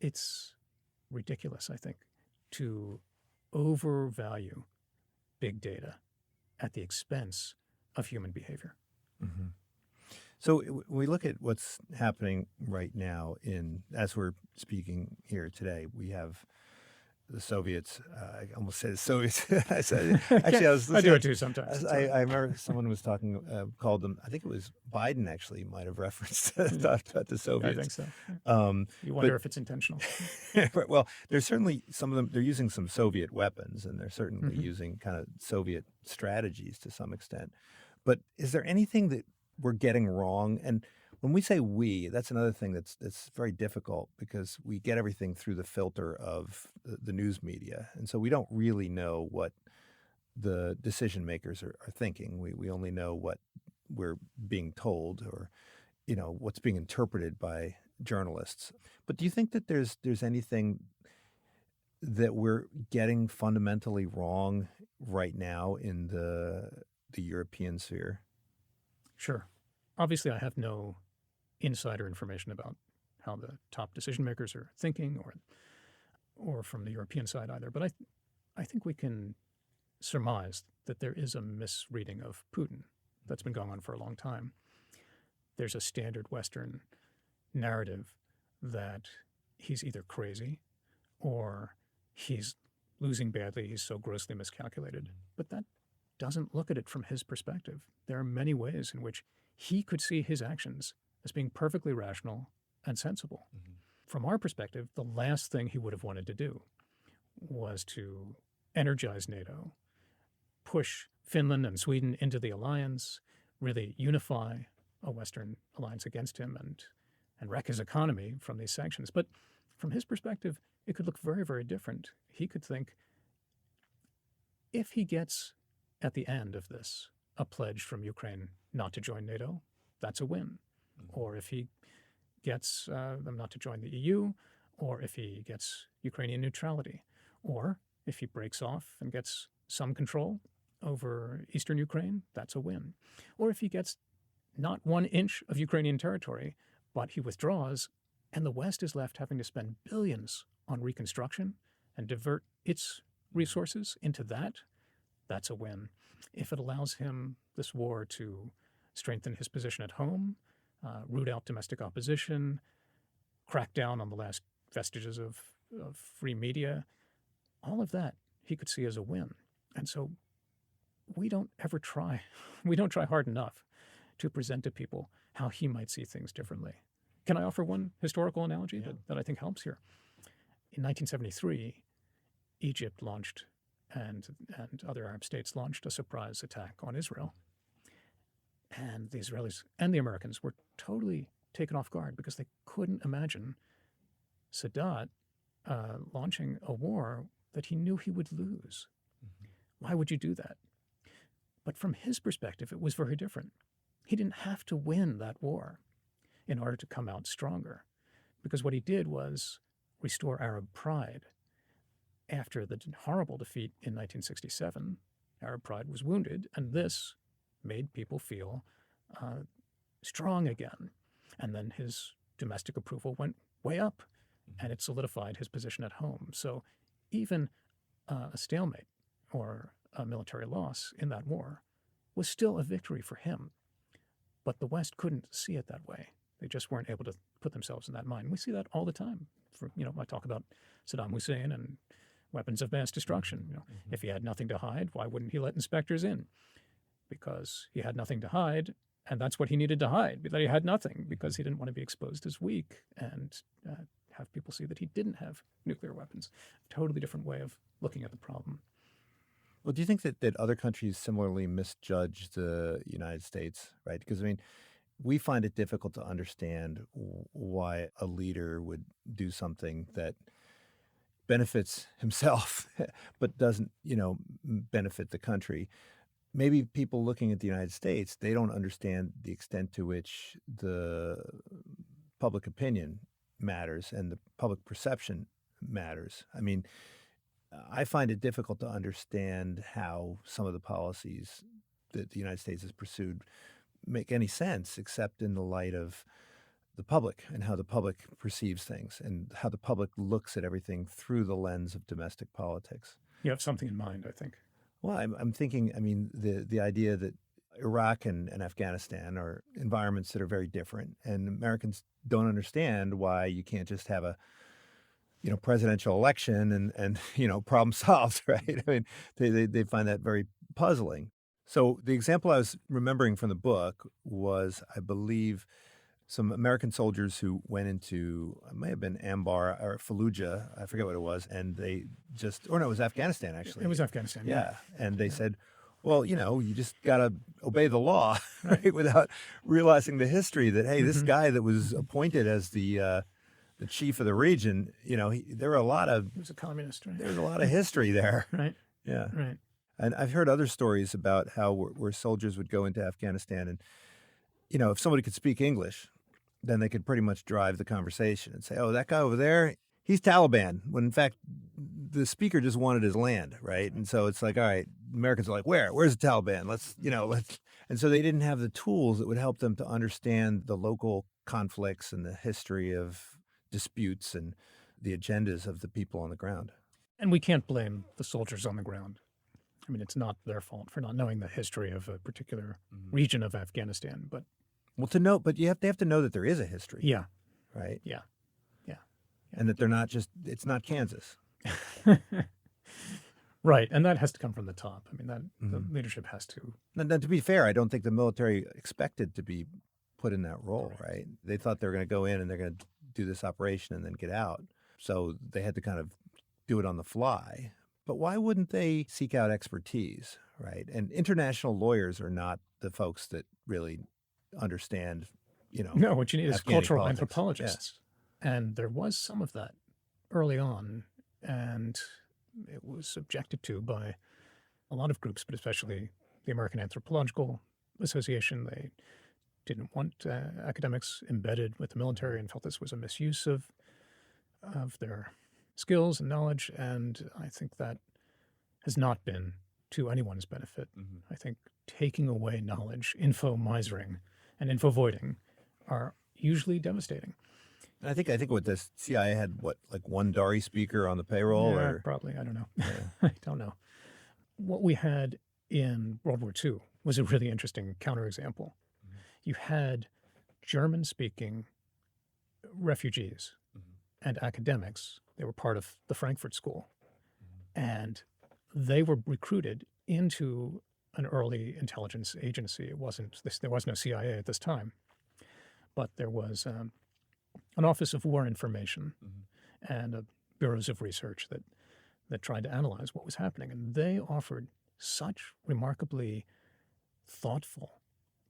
It's ridiculous, I think, to overvalue big data at the expense of human behavior. Mm-hmm. So when we look at what's happening right now as we're speaking here today, we have the Soviets. I almost said Soviets. Actually, I was I do listening. it too sometimes. I remember someone was talking, called them. I think it was Biden actually might have referenced about the Soviets. I think so. You but wonder if it's intentional. well, there's certainly some of them. They're using some Soviet weapons, and they're certainly Mhm. using kind of Soviet strategies to some extent. But is there anything that we're getting wrong? And when we say we, that's another thing that's very difficult because we get everything through the filter of the news media. And so we don't really know what the decision makers are thinking. We only know what we're being told or, what's being interpreted by journalists. But do you think that there's anything that we're getting fundamentally wrong right now in the European sphere? Sure. Obviously, I have no insider information about how the top decision makers are thinking, or from the European side either. But I think we can surmise that there is a misreading of Putin that's been going on for a long time. There's a standard Western narrative that he's either crazy or he's losing badly, he's so grossly miscalculated. But that doesn't look at it from his perspective. There are many ways in which he could see his actions as being perfectly rational and sensible. Mm-hmm. From our perspective, the last thing he would have wanted to do was to energize NATO, push Finland and Sweden into the alliance, really unify a Western alliance against him and wreck his economy from these sanctions. But from his perspective, it could look very, very different. He could think, if he gets at the end of this a pledge from Ukraine not to join NATO, that's a win. Mm-hmm. Or if he gets them not to join the EU, or if he gets Ukrainian neutrality, or if he breaks off and gets some control over eastern Ukraine, that's a win. Or if he gets not 1 inch of Ukrainian territory, but he withdraws, and the West is left having to spend billions on reconstruction and divert its resources into that, that's a win. If it allows him, this war, to strengthen his position at home, root out domestic opposition, crack down on the last vestiges of free media, all of that he could see as a win. And so we don't try hard enough to present to people how he might see things differently. Can I offer one historical analogy that I think helps here? In 1973, Egypt launched and other Arab states launched a surprise attack on Israel. And the Israelis and the Americans were totally taken off guard because they couldn't imagine Sadat launching a war that he knew he would lose. Mm-hmm. Why would you do that? But from his perspective, it was very different. He didn't have to win that war in order to come out stronger, because what he did was restore Arab pride. After the horrible defeat in 1967, Arab pride was wounded, and this made people feel strong again. And then his domestic approval went way up, and it solidified his position at home. So even a stalemate or a military loss in that war was still a victory for him. But the West couldn't see it that way. They just weren't able to put themselves in that mind. We see that all the time. I talk about Saddam Hussein and weapons of mass destruction. If he had nothing to hide, why wouldn't he let inspectors in? Because he had nothing to hide, and that's what he needed to hide, that he had nothing, because he didn't want to be exposed as weak and have people see that he didn't have nuclear weapons. A totally different way of looking at the problem. Well, do you think that other countries similarly misjudge the United States, right? Because, I mean, we find it difficult to understand why a leader would do something that benefits himself but doesn't, benefit the country. Maybe people looking at the United States, they don't understand the extent to which the public opinion matters and the public perception matters. I mean, I find it difficult to understand how some of the policies that the United States has pursued make any sense except in the light of the public and how the public perceives things and how the public looks at everything through the lens of domestic politics. You have something in mind, I think. Well, I'm thinking, the idea that Iraq and Afghanistan are environments that are very different, and Americans don't understand why you can't just have a presidential election and problem solved, right? I mean, they find that very puzzling. So the example I was remembering from the book was, I believe, some American soldiers who went into, it may have been Anbar or Fallujah, I forget what it was, and they it was Afghanistan, actually. It was Afghanistan, yeah. And they said, well, you just got to obey the law, right? Without realizing the history that, hey, this guy that was appointed as the chief of the region, there were a lot of... He was a communist, right? There was a lot of history there. Right. Yeah. Right. And I've heard other stories about how where soldiers would go into Afghanistan and, if somebody could speak English, then they could pretty much drive the conversation and say, oh, that guy over there, he's Taliban, when in fact the speaker just wanted his land, right? And so it's like, all right, Americans are like, where's the Taliban? Let's. And so they didn't have the tools that would help them to understand the local conflicts and the history of disputes and the agendas of the people on the ground. And we can't blame the soldiers on the ground. I mean, it's not their fault for not knowing the history of a particular region of Afghanistan, but... Well, but they have to know that there is a history. Yeah. Right? Yeah. And that they're not it's not Kansas. Right. And that has to come from the top. I mean, the leadership has to. Now, to be fair, I don't think the military expected to be put in that role, right? They thought they were going to go in and they're going to do this operation and then get out. So they had to kind of do it on the fly. But why wouldn't they seek out expertise, right? And international lawyers are not the folks that really understand, No, what you need is Afghani cultural politics. anthropologists. And there was some of that early on, and it was objected to by a lot of groups, but especially the American Anthropological Association. They didn't want academics embedded with the military and felt this was a misuse of their skills and knowledge, and I think that has not been to anyone's benefit. I think taking away knowledge, info misering, and info voiding are usually devastating. I think what the CIA had, like one Dari speaker on the payroll? Yeah, or probably. I don't know. I don't know. What we had in World War II was a really interesting counterexample. You had German-speaking refugees and academics. They were part of the Frankfurt School. And they were recruited into an early intelligence agency. There was no CIA at this time, but there was an Office of War Information and bureaus of research that tried to analyze what was happening. And they offered such remarkably thoughtful,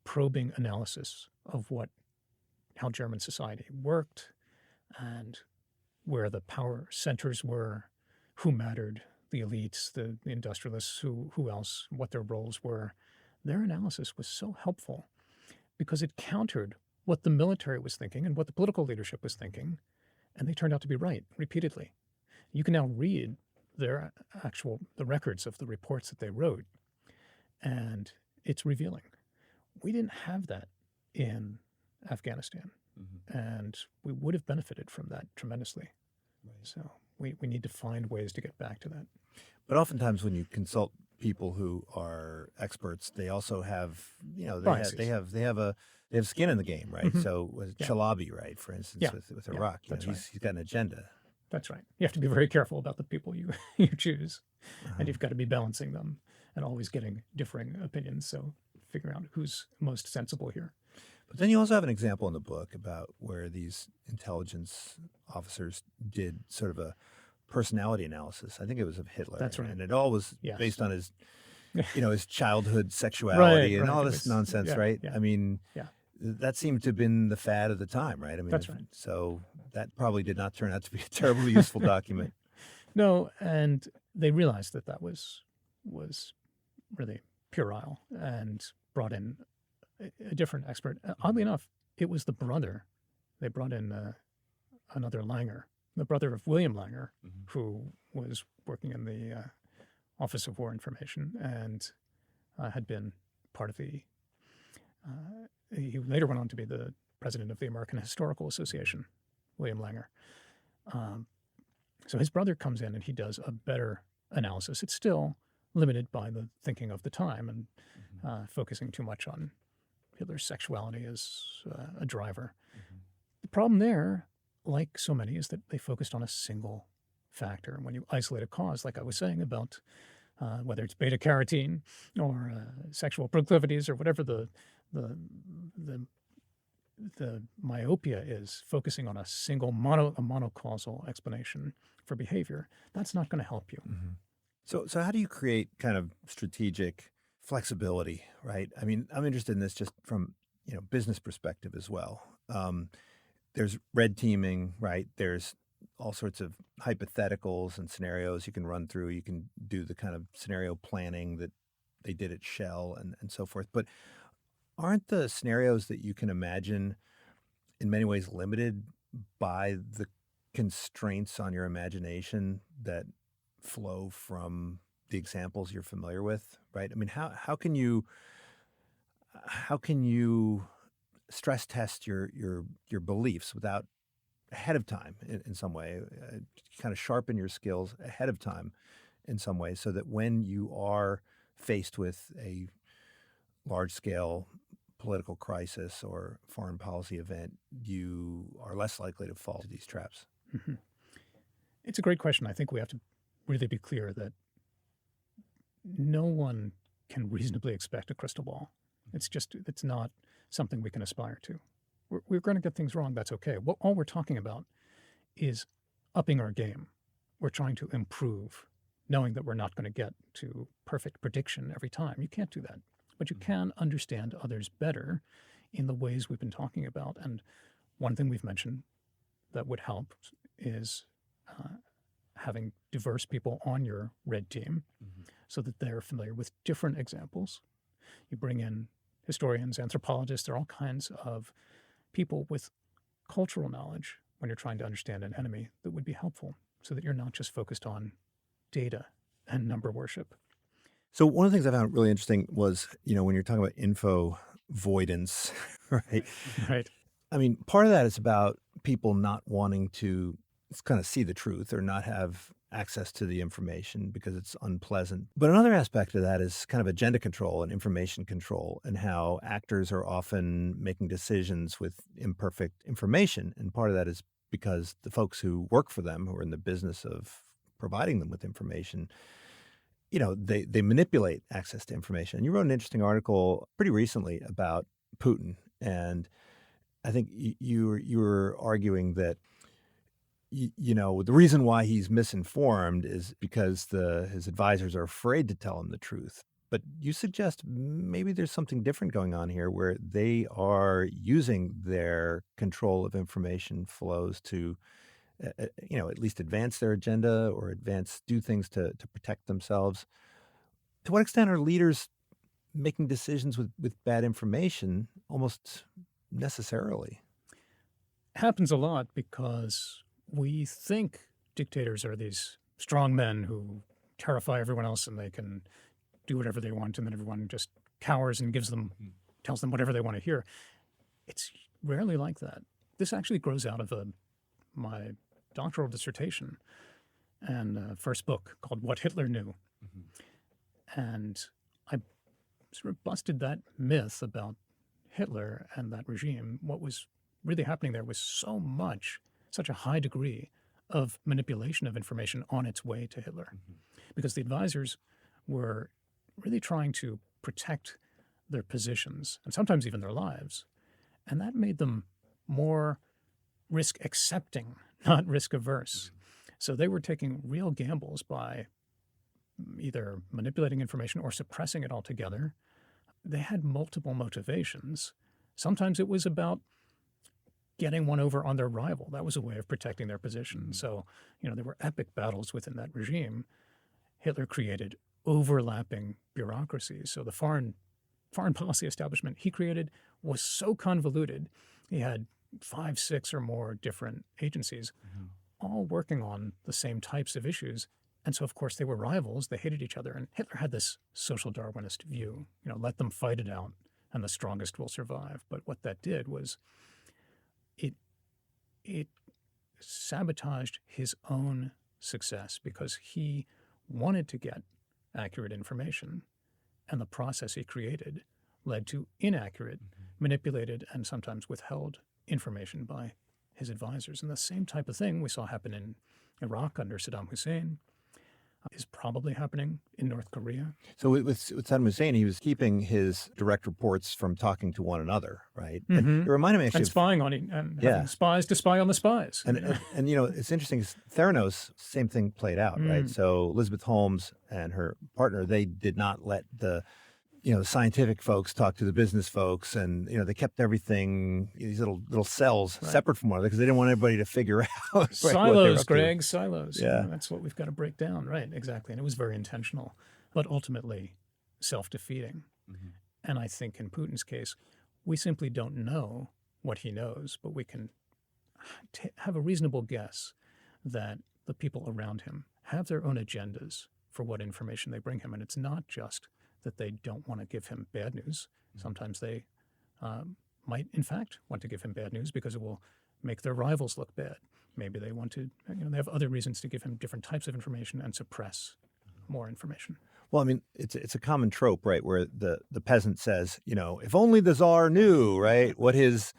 probing analysis of how German society worked and where the power centers were, who mattered, the elites, the industrialists, who else, what their roles were, their analysis was so helpful because it countered what the military was thinking and what the political leadership was thinking, and they turned out to be right repeatedly. You can now read the records of the reports that they wrote, and it's revealing. We didn't have that in Afghanistan, and we would have benefited from that tremendously. Right. So we need to find ways to get back to that. But oftentimes when you consult people who are experts, they also have, Biases. they have skin in the game, right? So with Chalabi, right, for instance, with Iraq, that's he's got an agenda. That's right. You have to be very careful about the people you choose, and you've got to be balancing them and always getting differing opinions. So figure out who's most sensible here. But then you also have an example in the book about where these intelligence officers did sort of a personality analysis. I think it was of Hitler. That's right. And it all was Yes. based on his, his childhood sexuality and right. all It this was- nonsense, yeah, right? yeah, I mean, yeah. that seemed to have been the fad of the time, right? I mean, That's right. So that probably did not turn out to be a terribly useful document. No, and they realized that was really puerile and brought in a different expert. Oddly enough, it was the brother. They brought in another Langer, the brother of William Langer, who was working in the Office of War Information and had been part of the. He later went on to be the president of the American Historical Association, William Langer. So his brother comes in and he does a better analysis. It's still limited by the thinking of the time and focusing too much on Hitler's sexuality as a driver. The problem there, like so many, is that they focused on a single factor. And when you isolate a cause, like I was saying about whether it's beta carotene or sexual proclivities or whatever the myopia is, focusing on a single monocausal explanation for behavior, that's not going to help you. So how do you create kind of strategic flexibility, right? I mean, I'm interested in this just from, business perspective as well. There's red teaming, right? There's all sorts of hypotheticals and scenarios you can run through. You can do the kind of scenario planning that they did at Shell and so forth. But aren't the scenarios that you can imagine in many ways limited by the constraints on your imagination that flow from the examples you're familiar with, right? I mean, how can you stress test your beliefs without ahead of time in some way, kind of sharpen your skills ahead of time in some way, so that when you are faced with a large scale political crisis or foreign policy event, you are less likely to fall to these traps? It's a great question. I think we have to really be clear that no one can reasonably expect a crystal ball. It's not something we can aspire to. We're going to get things wrong. That's okay. All we're talking about is upping our game. We're trying to improve, knowing that we're not going to get to perfect prediction every time. You can't do that. But you can understand others better in the ways we've been talking about. And one thing we've mentioned that would help is having diverse people on your red team so that they're familiar with different examples. You bring in historians, anthropologists, there are all kinds of people with cultural knowledge when you're trying to understand an enemy that would be helpful so that you're not just focused on data and number worship. So one of the things I found really interesting was, when you're talking about info voidance, right? Right. I mean, part of that is about people not wanting to kind of see the truth or not have access to the information because it's unpleasant. But another aspect of that is kind of agenda control and information control, and how actors are often making decisions with imperfect information. And part of that is because the folks who work for them, who are in the business of providing them with information, they manipulate access to information. And you wrote an interesting article pretty recently about Putin, and I think you were arguing that the reason why he's misinformed is because his advisors are afraid to tell him the truth. But you suggest maybe there's something different going on here, where they are using their control of information flows to, at least advance their agenda or do things to protect themselves. To what extent are leaders making decisions with bad information almost necessarily. Happens a lot because we think dictators are these strong men who terrify everyone else and they can do whatever they want, and then everyone just cowers and tells them whatever they want to hear. It's rarely like that. This actually grows out of my doctoral dissertation and first book called What Hitler Knew. And I sort of busted that myth about Hitler and that regime. What was really happening there was such a high degree of manipulation of information on its way to Hitler, because the advisors were really trying to protect their positions and sometimes even their lives. And that made them more risk accepting, not risk averse. So they were taking real gambles by either manipulating information or suppressing it altogether. They had multiple motivations. Sometimes it was about getting one over on their rival. That was a way of protecting their position. So, there were epic battles within that regime. Hitler created overlapping bureaucracies. So the foreign policy establishment he created was so convoluted. He had 5, 6 or more different agencies, all working on the same types of issues. And so, of course, they were rivals. They hated each other. And Hitler had this social Darwinist view, let them fight it out and the strongest will survive. But what that did was it sabotaged his own success because he wanted to get accurate information. And the process he created led to inaccurate, manipulated, and sometimes withheld information by his advisors. And the same type of thing we saw happen in Iraq under Saddam Hussein is probably happening in North Korea. So with Saddam Hussein, he was keeping his direct reports from talking to one another, right? And it reminded me actually and spying on and having spies to spy on the spies. And it's interesting. Theranos, same thing played out, right? So Elizabeth Holmes and her partner, they did not let the scientific folks talk to the business folks, and they kept everything, these little cells separate from one another because they didn't want everybody to figure out silos, Greg, silos. Yeah, that's what we've got to break down, right? Exactly, and it was very intentional, but ultimately self-defeating. And I think in Putin's case, we simply don't know what he knows, but we can have a reasonable guess that the people around him have their own agendas for what information they bring him, and it's not just that they don't want to give him bad news. Sometimes they might, in fact, want to give him bad news because it will make their rivals look bad. Maybe they want to, they have other reasons to give him different types of information and suppress more information. Well, I mean, it's a common trope, right, where the peasant says, if only the Tsar knew, right, what his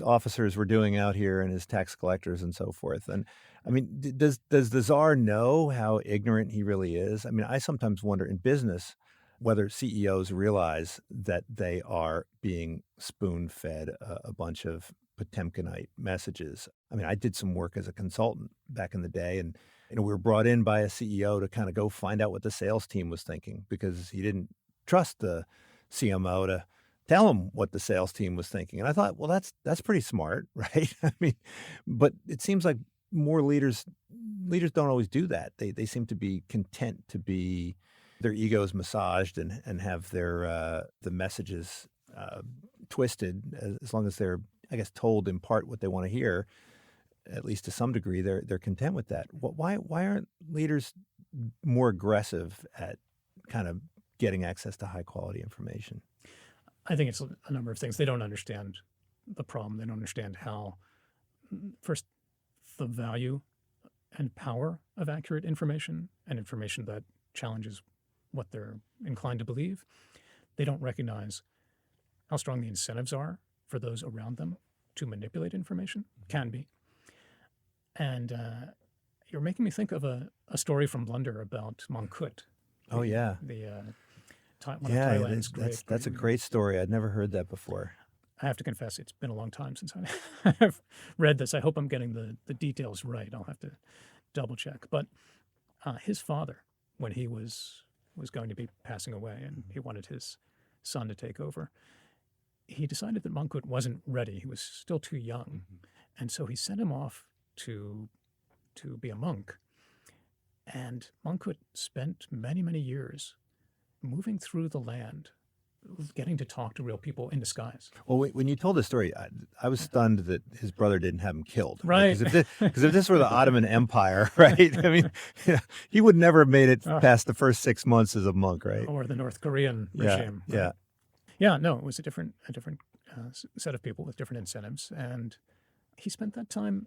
officers were doing out here and his tax collectors and so forth. And I mean, does the Tsar know how ignorant he really is? I mean, I sometimes wonder in business whether CEOs realize that they are being spoon-fed a bunch of Potemkinite messages. I mean, I did some work as a consultant back in the day, and we were brought in by a CEO to kind of go find out what the sales team was thinking because he didn't trust the CMO to tell him what the sales team was thinking. And I thought, well, that's pretty smart, right? I mean, but it seems like more leaders don't always do that. They seem to be content to be their egos massaged and have their the messages twisted as long as they're, I guess, told in part what they want to hear. At least to some degree, they're content with that. Why aren't leaders more aggressive at kind of getting access to high quality information? I think it's a number of things. They don't understand the problem. They don't understand how, first, the value and power of accurate information and information that challenges what they're inclined to believe. They don't recognize how strong the incentives are for those around them to manipulate information, can be. And you're making me think of a story from Blunder about Mongkut. Oh, yeah. One of Thailand's that's a great story. I'd never heard that before. I have to confess, it's been a long time since I've read this. I hope I'm getting the details right. I'll have to double check. But his father, when he was going to be passing away and he wanted his son to take over, he decided that Mongkut wasn't ready. He was still too young. And so he sent him off to be a monk. And Mongkut spent many, many years moving through the land, getting to talk to real people in disguise. Well, when you told the story, I was stunned that his brother didn't have him killed. Right. Because if this were the Ottoman Empire, right? I mean, he would never have made it past the first 6 months as a monk, right? Or the North Korean Yeah, regime. yeah. Right? Yeah, no, it was a different set of people with different incentives. And he spent that time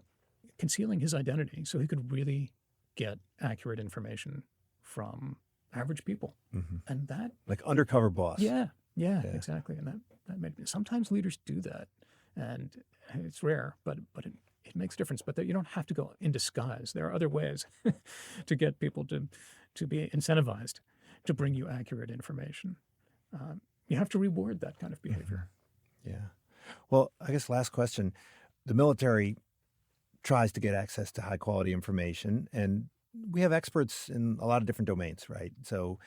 concealing his identity so he could really get accurate information from average people. Mhm. And that, Like undercover boss. yeah, exactly. And that made, sometimes leaders do that. And it's rare, but it makes a difference. But you don't have to go in disguise. There are other ways to get people to be incentivized to bring you accurate information. You have to reward that kind of behavior. Yeah. Well, I guess last question. The military tries to get access to high quality information, and we have experts in a lot of different domains, right? So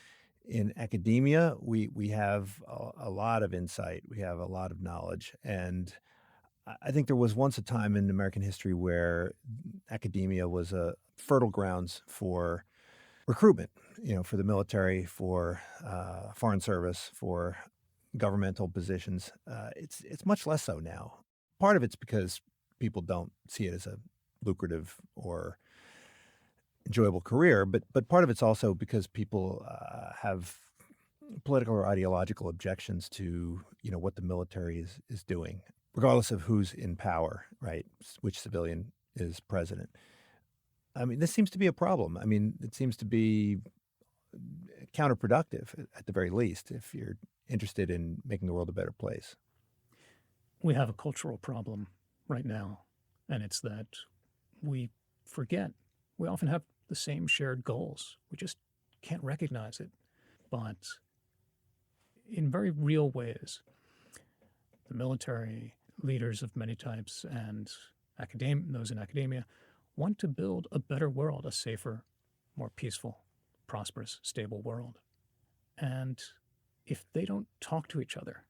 in academia, we have a lot of insight, we have a lot of knowledge. And I think there was once a time in American history where academia was a fertile grounds for recruitment, for the military, for foreign service, for governmental positions. It's much less so now. Part of it's because people don't see it as a lucrative or enjoyable career, but part of it's also because people have political or ideological objections to what the military is doing, regardless of who's in power, right? Which civilian is president. I mean, this seems to be a problem. I mean, it seems to be counterproductive at the very least if you're interested in making the world a better place. We have a cultural problem right now, and it's that we forget. We often have the same shared goals. We just can't recognize it. But in very real ways, the military, leaders of many types, and those in academia want to build a better world, a safer, more peaceful, prosperous, stable world. And if they don't talk to each other,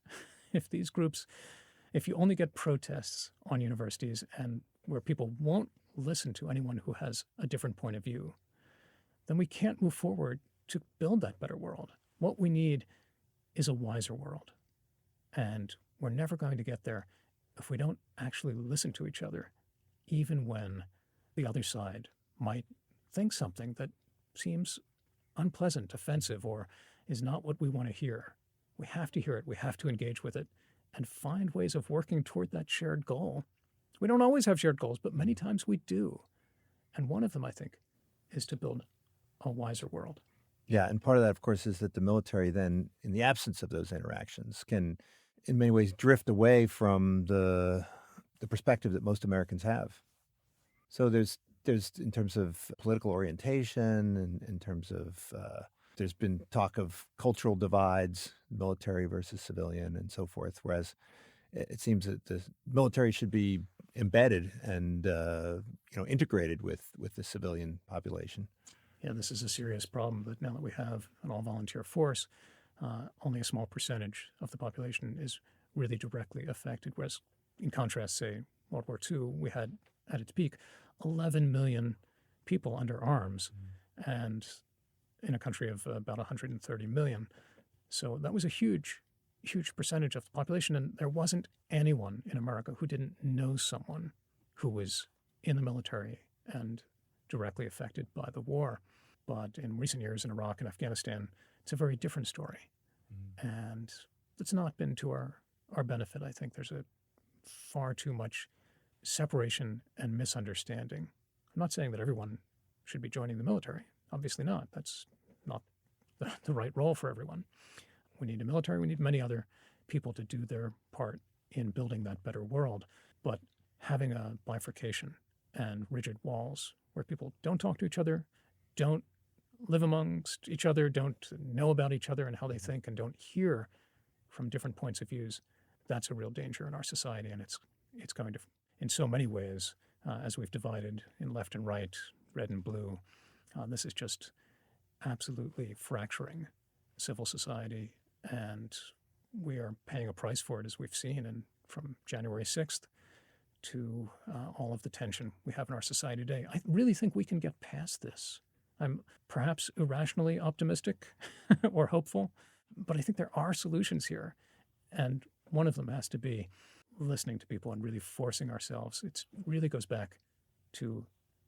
if you only get protests on universities and where people won't listen to anyone who has a different point of view, then we can't move forward to build that better world. What we need is a wiser world. And we're never going to get there if we don't actually listen to each other, even when the other side might think something that seems unpleasant, offensive, or is not what we want to hear. We have to hear it. We have to engage with it and find ways of working toward that shared goal. We don't always have shared goals, but many times we do. And one of them, I think, is to build a wiser world. Yeah, and part of that, of course, is that the military then, in the absence of those interactions, can in many ways drift away from the perspective that most Americans have. So there's in terms of political orientation, and in terms of there's been talk of cultural divides, military versus civilian, and so forth. Whereas it seems that the military should be embedded and integrated with the civilian population. Yeah, this is a serious problem. But now that we have an all-volunteer force, only a small percentage of the population is really directly affected. Whereas, in contrast, say World War II, we had at its peak 11 million people under arms, and in a country of about 130 million. So that was a huge percentage of the population, and there wasn't anyone in America who didn't know someone who was in the military and directly affected by the war. But in recent years in Iraq and Afghanistan, it's a very different story. And it's not been to our benefit. I think there's a far too much separation and misunderstanding. I'm not saying that everyone should be joining the military. Obviously not. That's not the right role for everyone. We need a military. We need many other people to do their part in building that better world. But having a bifurcation and rigid walls where people don't talk to each other, don't live amongst each other, don't know about each other and how they think, and don't hear from different points of views, that's a real danger in our society. And it's going to, in so many ways, as we've divided in left and right, red and blue, this is just absolutely fracturing civil society. And we are paying a price for it, as we've seen, and from January 6th to all of the tension we have in our society today. I really think we can get past this. I'm perhaps irrationally optimistic or hopeful, but I think there are solutions here. And one of them has to be listening to people and really forcing ourselves. It really goes back to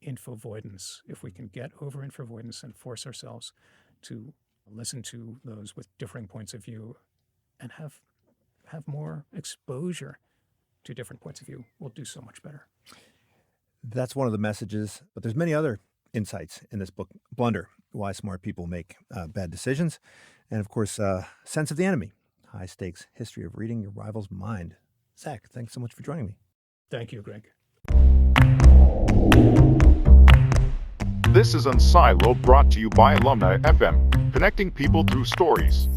infoavoidance. If we can get over infoavoidance and force ourselves to listen to those with differing points of view and have more exposure to different points of view, we'll do so much better. That's one of the messages, but there's many other insights in this book, Blunder, Why Smart People Make Bad Decisions. And of course, Sense of the Enemy, High Stakes History of Reading Your Rival's Mind. Zach, thanks so much for joining me. Thank you, Greg. This is Unsiloed, brought to you by Alumni FM, connecting people through stories.